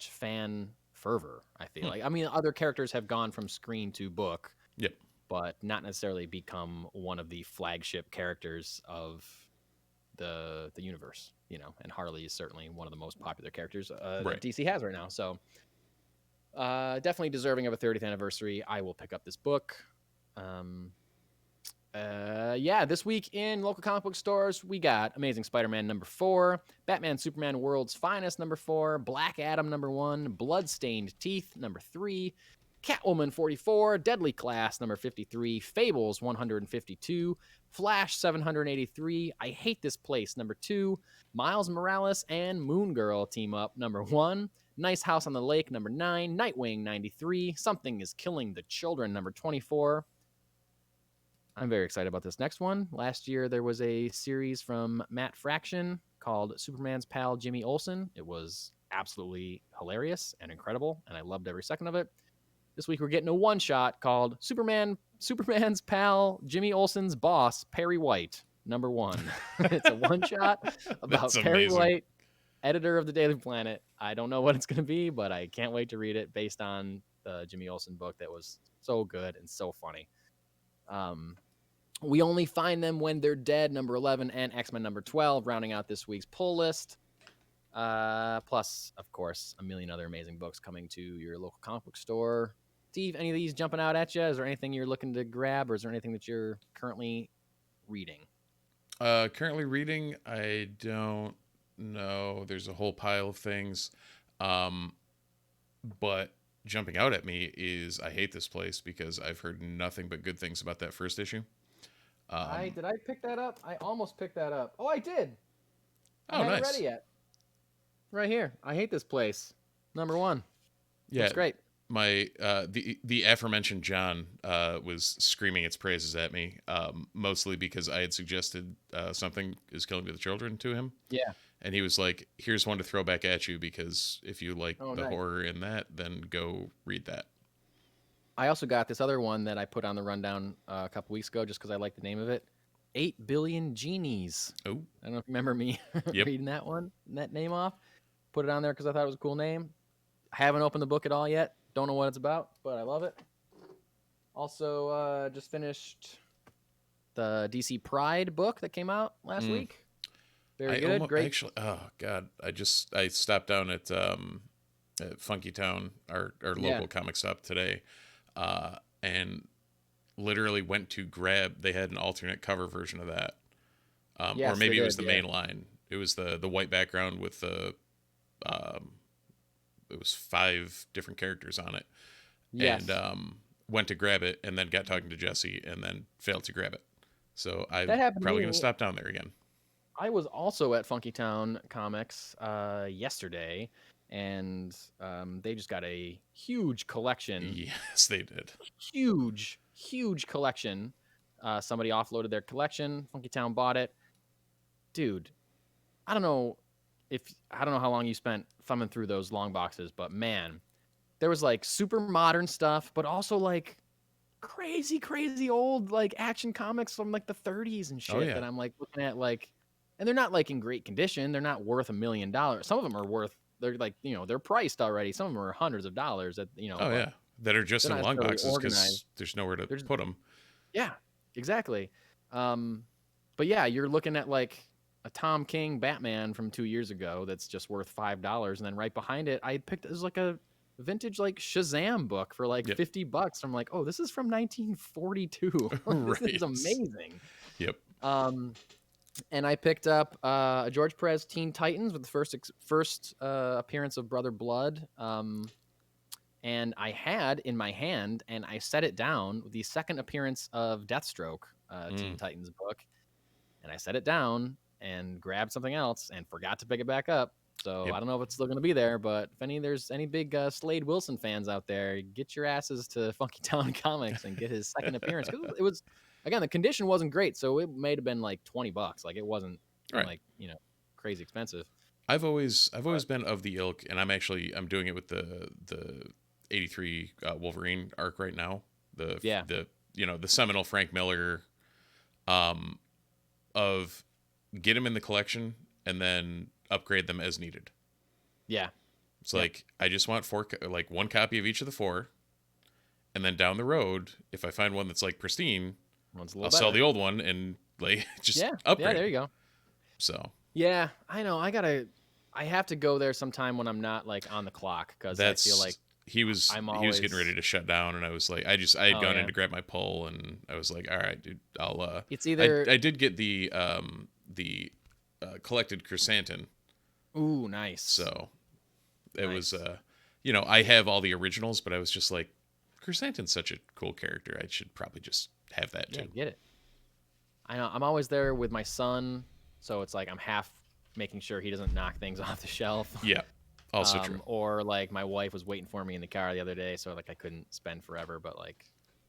fan fervor. I feel like, I mean, other characters have gone from screen to book, but not necessarily become one of the flagship characters of the universe, you know. And Harley is certainly one of the most popular characters that DC has right now. So definitely deserving of a 30th anniversary. I will pick up this book. This week in local comic book stores, we got Amazing Spider-Man #4, Batman Superman World's Finest #4, Black Adam #1, Bloodstained Teeth #3, Catwoman 44, Deadly Class #53, Fables 152, Flash 783, I Hate This Place #2, Miles Morales and Moon Girl team up #1, Nice House on the Lake #9, Nightwing 93, Something is Killing the Children #24. I'm very excited about this next one. Last year, there was a series from Matt Fraction called Superman's Pal Jimmy Olsen. It was absolutely hilarious and incredible, and I loved every second of it. This week, we're getting a one-shot called Superman's Pal Jimmy Olsen's Boss, Perry White, #1. It's a one-shot about Perry White, editor of the Daily Planet. I don't know what it's going to be, but I can't wait to read it based on the Jimmy Olsen book that was so good and so funny. We Only Find Them When They're Dead, #11, and X-Men #12, rounding out this week's pull list. Plus, of course, a million other amazing books coming to your local comic book store. Steve, any of these jumping out at you? Is there anything you're looking to grab, or is there anything that you're currently reading? Currently reading, I don't know. There's a whole pile of things. But jumping out at me is I Hate This Place, because I've heard nothing but good things about that first issue. Did I pick that up? I almost picked that up. Oh, I did. I haven't read it yet. Right here. I Hate This Place. #1. Yeah, it's great. My the aforementioned John was screaming its praises at me, mostly because I had suggested Something is Killing the Children to him. Yeah. And he was like, here's one to throw back at you, because if you like the horror in that, then go read that. I also got this other one that I put on the rundown a couple weeks ago just because I like the name of it. 8 Billion Genies. Oh. I don't know if you remember me reading that name off. Put it on there because I thought it was a cool name. I haven't opened the book at all yet. Don't know what it's about, but I love it. Also, just finished the DC Pride book that came out last week. Very I good. almost Great. actually. Oh God, I stopped down at Funky Town, our Yeah. local comic stop today, and literally went to grab. They had an alternate cover version of that, or Yes, they maybe it did. was the Yeah. main line. It was the white background with the um, it was 5 different characters on it, and Yes. went to grab it, and then got talking to Jesse, and then failed to grab it. So I'm That happened to probably gonna me. stop down there again. I was also at Funky Town Comics yesterday, and they just got a huge collection. Yes, they did. Huge collection. Somebody offloaded their collection. Funky Town bought it. Dude, I don't know I don't know how long you spent thumbing through those long boxes, but man, there was like super modern stuff, but also like crazy old like action comics from like the 30s and Oh shit yeah, that I'm like looking at like, and they're not like in great condition. They're not worth $1 million. Some of them are worth, they're like, they're priced already. Some of them are hundreds of dollars oh but yeah, that are just they're in not long necessarily boxes because organized. there's nowhere to They're just, put them. yeah, exactly. Um, but yeah, you're looking at like a Tom King Batman from 2 years ago that's just worth $5, and then right behind it, I picked it was like a vintage like Shazam book for like Yep. $50. I'm like, oh, this is from 1942. This is Right. amazing. Yep. And I picked up a George Perez Teen Titans with the first appearance of Brother Blood. And I had in my hand, and I set it down with the second appearance of Deathstroke, Teen Titans book, and I set it down and grabbed something else and forgot to pick it back up. So Yep. I don't know if it's still going to be there, but if there's any big Slade Wilson fans out there, get your asses to Funky Town Comics and get his second appearance, because it was, again, the condition wasn't great, so it may have been like $20. Like it wasn't Right. like crazy expensive. I've always been of the ilk, and I'm doing it with the 83 Wolverine arc right now. Yeah. The seminal Frank Miller, of get them in the collection and then upgrade them as needed. Yeah. It's like I just want one copy of each of the 4, and then down the road, if I find one that's like pristine, I'll sell the old one and like just upgrade. Yeah, there you go. So yeah, I know. I have to go there sometime when I'm not like on the clock, because I feel like he was getting ready to shut down, and I was like, I had gone in to grab my pull, and I was like, all right, dude, I'll it's either I did get the collected chrysanthemum. Ooh, nice. So it was I have all the originals, but I was just like, chrysanthemum's such a cool character, I should probably just have that too. Get it. I know. I'm always there with my son, so it's like I'm half making sure he doesn't knock things off the shelf. Yeah. Also true. Or like my wife was waiting for me in the car the other day, so like I couldn't spend forever, but like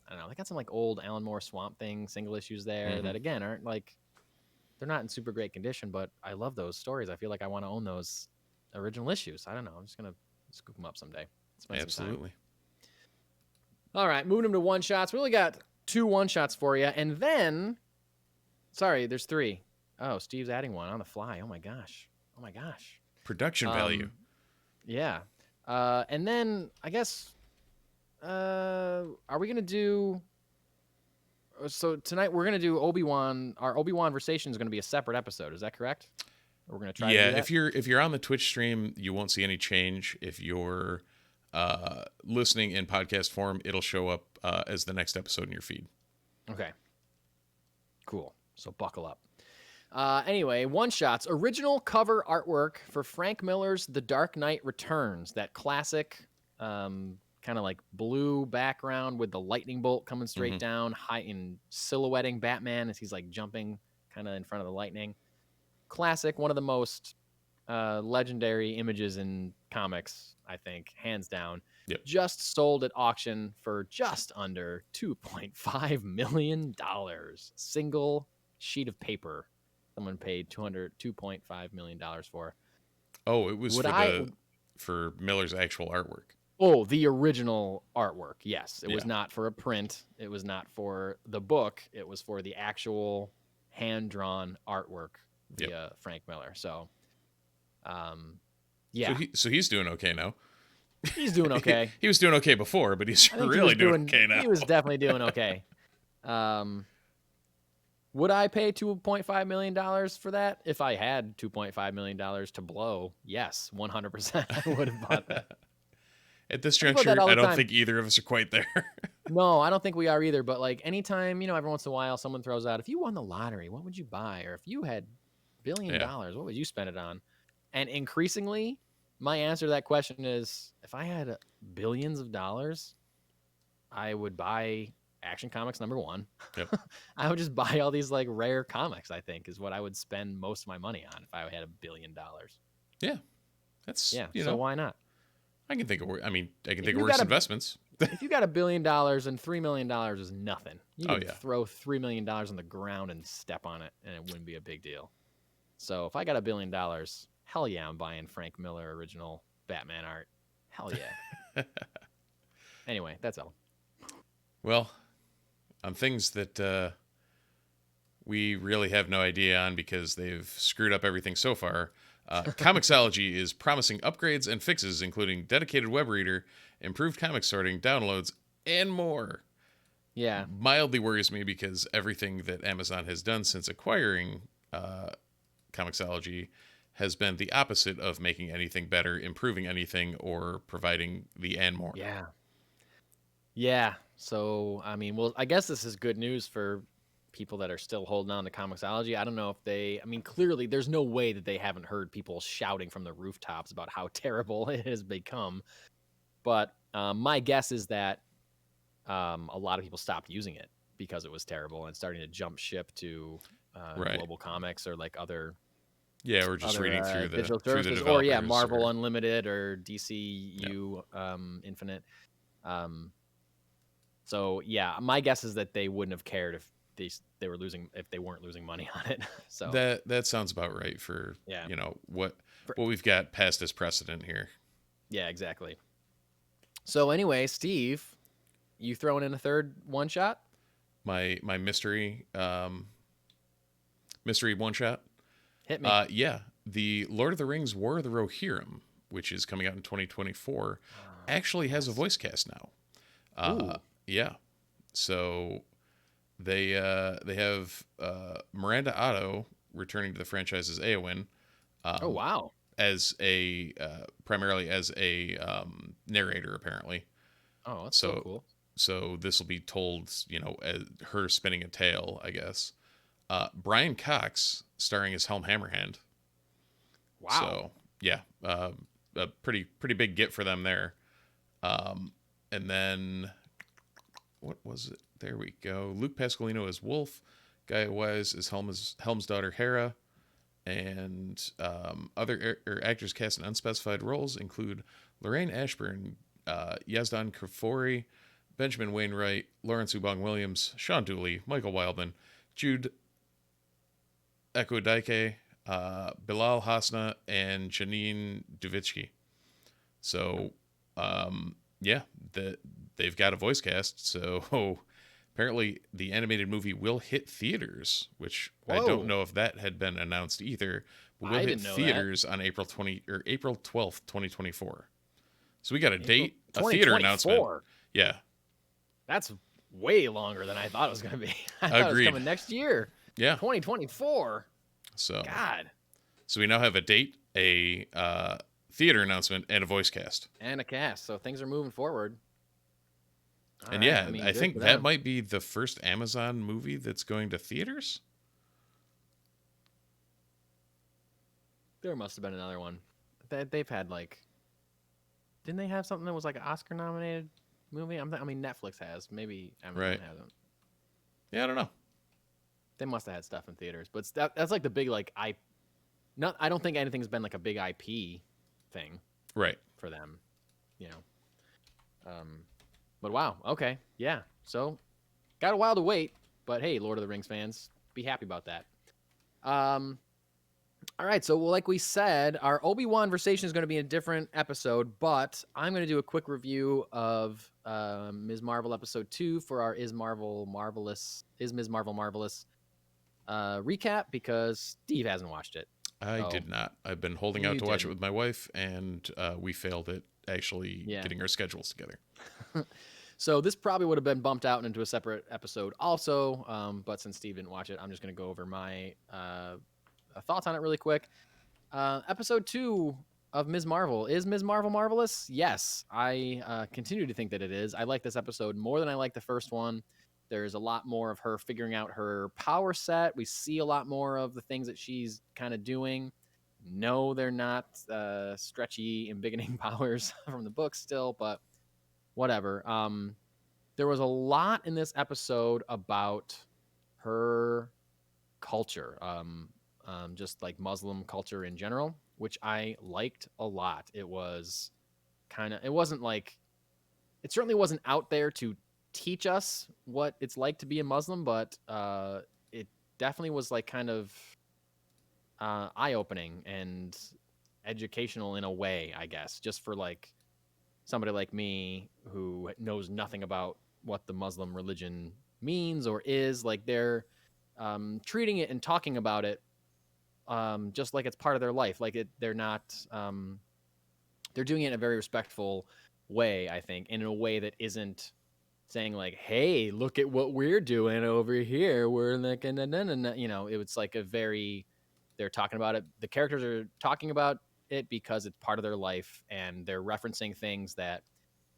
I don't know, they got some like old Alan Moore Swamp Thing single issues there that again aren't like, they're not in super great condition, but I love those stories. I feel like I want to own those original issues. I don't know. I'm just gonna scoop them up someday. Spend Absolutely. some time. All right, moving them to one shots. We only got 2 1-shots for you, and then, sorry, there's 3. Oh, Steve's adding one on the fly. Oh my gosh. Production value. Yeah. And then I guess, are we going to do, so tonight we're going to do Obi-Wan. Our Obi-Wan conversation is going to be a separate episode. Is that correct? We're going to try to do that? if you're on the Twitch stream, you won't see any change. If you're listening in podcast form, it'll show up as the next episode in your feed. Okay. Cool. So buckle up. Anyway, one-shots. Original cover artwork for Frank Miller's The Dark Knight Returns. That classic kind of like blue background with the lightning bolt coming straight down, high in silhouetting Batman as he's like jumping kind of in front of the lightning. Classic, one of the most legendary images in comics, I think, hands down. Yep. Just sold at auction for just under $2.5 million. Single sheet of paper. Someone paid $2.5 million for. Oh, it was for Miller's actual artwork. Oh, the original artwork. Yes. It was not for a print. It was not for the book. It was for the actual hand-drawn artwork via Frank Miller. So, yeah. So he's doing okay now. He's doing okay. He was doing okay before, but he's really doing okay now. He was definitely doing okay. Would I pay $2.5 million for that? If I had $2.5 million to blow, yes, 100%. I would have bought that. At this Think about that juncture, all I the don't time. think either of us are quite there. No, I don't think we are either. But like anytime, every once in a while, someone throws out, if you won the lottery, what would you buy? Or if you had $1 billion, Yeah. what would you spend it on? And increasingly, my answer to that question is, if I had billions of dollars, I would buy Action Comics #1. Yep. I would just buy all these like rare comics, I think, is what I would spend most of my money on if I had $1 billion. Yeah. That's, Yeah. So why not? I can think of If think of you worse got a- investments. If you got $1 billion and $3 million is nothing, you Oh, could yeah. throw $3 million on the ground and step on it, and it wouldn't be a big deal. So if I got $1 billion, hell yeah, I'm buying Frank Miller original Batman art. Hell yeah. Anyway, that's all. Well, on things that we really have no idea on because they've screwed up everything so far, Comixology is promising upgrades and fixes, including dedicated web reader, improved comic sorting, downloads, and more. Yeah. Mildly worries me because everything that Amazon has done since acquiring Comixology has been the opposite of making anything better, improving anything, or providing the and more. Yeah. Yeah. So, I mean, well, I guess this is good news for people that are still holding on to Comixology. I don't know if clearly there's no way that they haven't heard people shouting from the rooftops about how terrible it has become. But my guess is that a lot of people stopped using it because it was terrible and starting to jump ship to Right. Global Comics or like other we're just reading through the digital through the services, developers, or Marvel Unlimited or DCU Infinite. So yeah, my guess is that they wouldn't have cared if they weren't losing money on it. So that sounds about right for what we've got past this precedent here. Yeah, exactly. So anyway, Steve, you throwing in a third one shot? My mystery one shot. Hit me. Yeah, the Lord of the Rings War of the Rohirrim, which is coming out in 2024, actually has a voice cast now. Yeah, so they have Miranda Otto returning to the franchise as Eowyn. Oh wow! As a primarily as a narrator, apparently. Oh, that's so cool. So this will be told, as her spinning a tale, I guess. Brian Cox starring as Helm Hammerhand. Wow. So yeah, a pretty big get for them there. And then what was it? There we go. Luke Pasqualino as Wolf. Gaia Wise as Helm's daughter Hera. And other actors cast in unspecified roles include Lorraine Ashburn, Yazdan Kafori, Benjamin Wainwright, Lawrence Ubong Williams, Sean Dooley, Michael Wildman, Jude Ekwodike, Bilal Hasna, and Janine Duvitsky. So, they've got a voice cast. So apparently the animated movie will hit theaters, which I don't know if that had been announced either. But will hit theaters on April 12th, 2024. So we got a date, a theater announcement. Yeah. That's way longer than I thought it was going to be. I thought it was coming next year. Yeah. 2024. So God. So we now have a date, a theater announcement, and a voice cast. And a cast. So things are moving forward. And I think that might be the first Amazon movie that's going to theaters. There must have been another one. They've had didn't they have something that was like an Oscar nominated movie? Netflix has. Maybe Amazon hasn't. Yeah, I don't know. They must have had stuff in theaters, but that's like the big I don't think anything's been like a big IP thing, right, for them, But wow, okay, yeah. So got a while to wait, but hey, Lord of the Rings fans, be happy about that. All right, so like we said, our Obi-Wan conversation is going to be a different episode, but I'm going to do a quick review of Ms. Marvel episode 2 for our Is Ms. Marvel Marvelous recap, because Steve hasn't watched it. I did not. I've been holding out to watch it with my wife, and we failed at actually getting our schedules together. So this probably would have been bumped out into a separate episode also. But since Steve didn't watch it, I'm just going to go over my thoughts on it really quick. Episode 2 of Ms. Marvel. Is Ms. Marvel marvelous? Yes. I continue to think that it is. I like this episode more than I like the first one. There's a lot more of her figuring out her power set. We see a lot more of the things that she's kind of doing. No, they're not stretchy and beginning powers from the book still, but whatever. There was a lot in this episode about her culture, just like Muslim culture in general, which I liked a lot. It was it wasn't like, it certainly wasn't out there to teach us what it's like to be a Muslim, but it definitely was like kind of eye-opening and educational in a way, I guess, just for like somebody like me who knows nothing about what the Muslim religion means or is. Like, they're treating it and talking about it just like it's part of their life. Like, they're not they're doing it in a very respectful way, I think, in a way that isn't saying like, hey, look at what we're doing over here, we're like, you know, it was like a very, they're talking about it, the characters are talking about it because it's part of their life, and they're referencing things that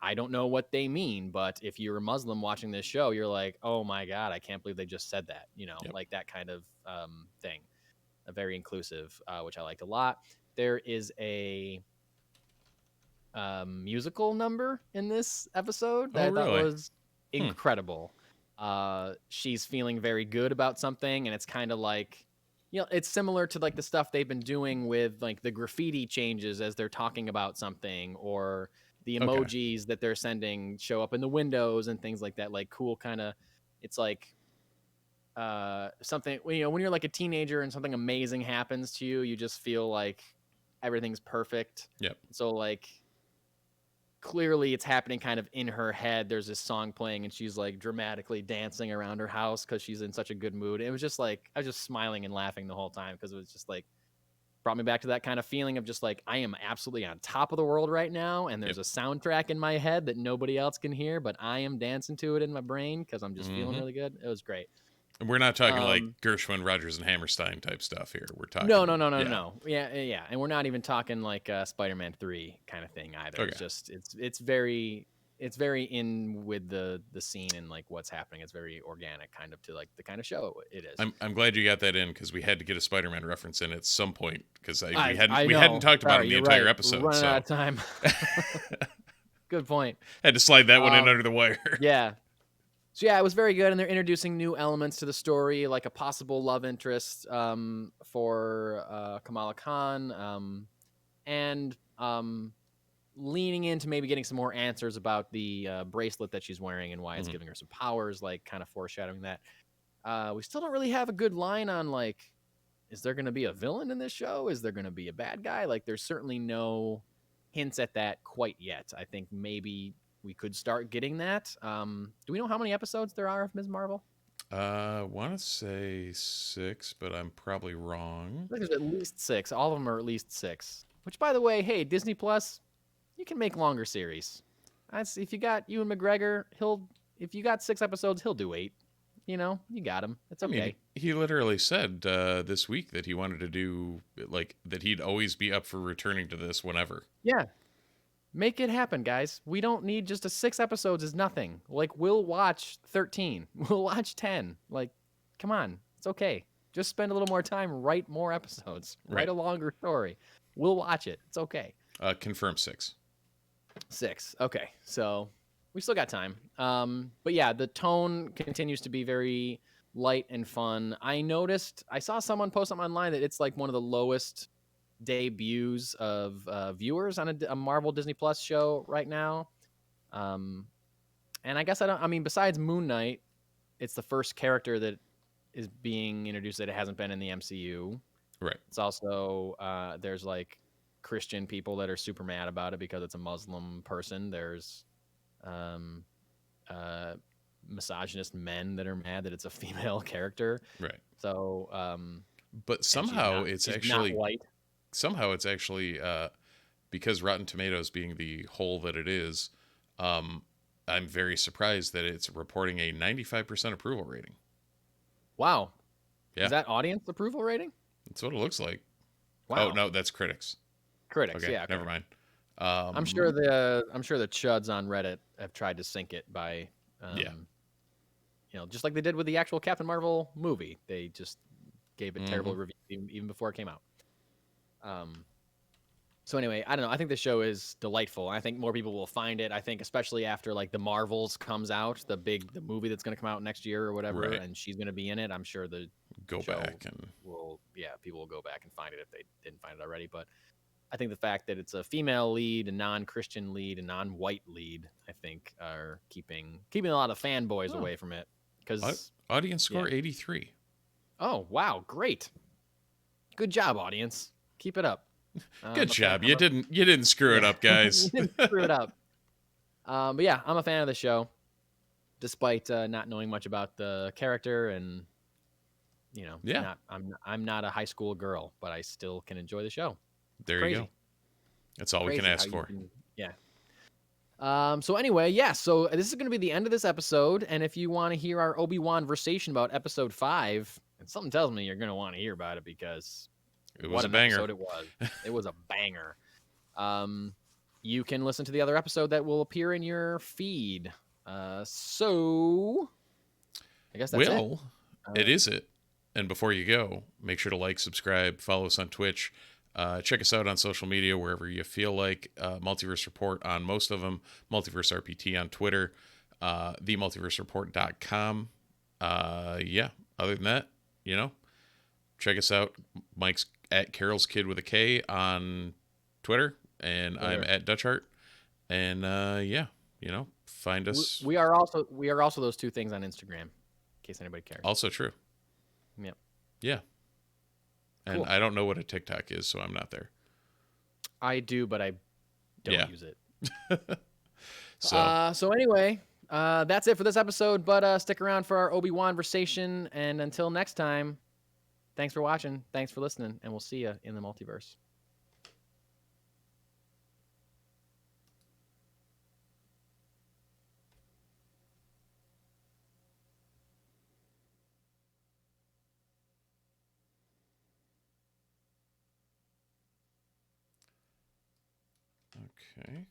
I don't know what they mean, but if you're a Muslim watching this show, you're like, oh my God, I can't believe they just said that, you know, Yep. like that kind of thing. Very inclusive, which I liked a lot. There is a musical number in this episode that I thought really? was incredible. She's feeling very good about something, and it's kind of like, you know, it's similar to like the stuff they've been doing with like the graffiti changes as they're talking about something, or the emojis that they're sending show up in the windows and things like that. Like, cool kind of, it's like something, you know, when you're like a teenager and something amazing happens to you, you just feel like everything's perfect. Yep. So like, clearly it's happening kind of in her head. There's this song playing and she's like dramatically dancing around her house because she's in such a good mood. It was just like, I was just smiling and laughing the whole time because it was just like, brought me back to that kind of feeling of just like, I am absolutely on top of the world right now, and there's a soundtrack in my head that nobody else can hear, but I am dancing to it in my brain because I'm just feeling really good. It was great. And we're not talking like Gershwin, Rogers, and Hammerstein type stuff here. We're talking no. Yeah. And we're not even talking like Spider-Man 3 kind of thing either. Okay. It's just it's very in with the scene and like what's happening. It's very organic kind of to like the kind of show it is. I'm glad you got that in, because we had to get a Spider-Man reference in at some point, because we I hadn't talked about him the entire episode. We're running so out of time. Good point. Had to slide that one in under the wire. Yeah. So yeah, it was very good, and they're introducing new elements to the story, like a possible love interest for Kamala Khan, and leaning into maybe getting some more answers about the bracelet that she's wearing and why it's giving her some powers, like kind of foreshadowing that. We still don't really have a good line on like, is there going to be a villain in this show? Is there going to be a bad guy? Like, there's certainly no hints at that quite yet. I think maybe we could start getting that. Do we know how many episodes there are of Ms. Marvel? Want to say 6, but I'm probably wrong. I think there's at least 6. All of them are at least 6. Which, by the way, hey, Disney Plus, you can make longer series. If you got Ewan McGregor, if you got 6 episodes, he'll do 8. You know, you got him. It's okay. I mean, he literally said this week that he wanted to do, like, that he'd always be up for returning to this whenever. Yeah. Make it happen, guys. We don't need just 6 episodes is nothing. Like, we'll watch 13. We'll watch 10. Like, come on. It's okay. Just spend a little more time, write more episodes. Right. Write a longer story. We'll watch it. It's okay. Confirm 6. 6. Okay. So we still got time. But yeah, the tone continues to be very light and fun. I saw someone post something online that it's like one of the lowest debuts of viewers on a Marvel Disney Plus show right now. And I guess besides Moon Knight, it's the first character that is being introduced that it hasn't been in the MCU. Right. It's also there's like Christian people that are super mad about it because it's a Muslim person. There's misogynist men that are mad that it's a female character. Right. So but somehow she's not white. Somehow it's actually because Rotten Tomatoes being the hole that it is, I'm very surprised that it's reporting a 95% approval rating. Wow. Yeah. Is that audience approval rating? That's what it looks like. Wow. Oh, no, that's critics. Critics, Okay, yeah. Okay. never mind. I'm sure the chuds on Reddit have tried to sink it by, Yeah. Just like they did with the actual Captain Marvel movie. They just gave it terrible Mhm. reviews even before it came out. So anyway, I don't know. I think the show is delightful. I think more people will find it. I think especially after like the Marvels comes out, the movie that's going to come out next year or whatever, Right. and she's going to be in it. I'm sure the Go show back and people will go back and find it if they didn't find it already. But I think the fact that it's a female lead, a non-Christian lead, a non-white lead, I think are keeping a lot of fanboys away from it. Because audience score 83. Oh wow, great, good job, audience. Keep it up. Good job. You didn't screw it up, guys. You didn't screw it up. But yeah, I'm a fan of the show, despite not knowing much about the character and Yeah. I'm not a high school girl, but I still can enjoy the show. There you go. That's all we can ask for. Yeah. So anyway, yeah. So this is going to be the end of this episode, and if you want to hear our Obi-Wan conversation about episode 5, and something tells me you're going to want to hear about it because it was a banger. Episode it was. It was a banger. You can listen to the other episode that will appear in your feed. So I guess that's it. It is it. And before you go, make sure to like, subscribe, follow us on Twitch. Check us out on social media wherever you feel like. Multiverse Report on most of them. Multiverse RPT on Twitter. TheMultiverseReport.com. Yeah. Other than that, check us out. Mike's at Carol's Kid with a K on Twitter, and I'm at Dutchart. And find us. We are also those two things on Instagram, in case anybody cares. Also true. Yep. Yeah. And I don't know what a TikTok is, so I'm not there. I do, but I don't use it. So anyway, that's it for this episode, but stick around for our Obi-Wan conversation, and until next time, thanks for watching, thanks for listening, and we'll see you in the multiverse. Okay.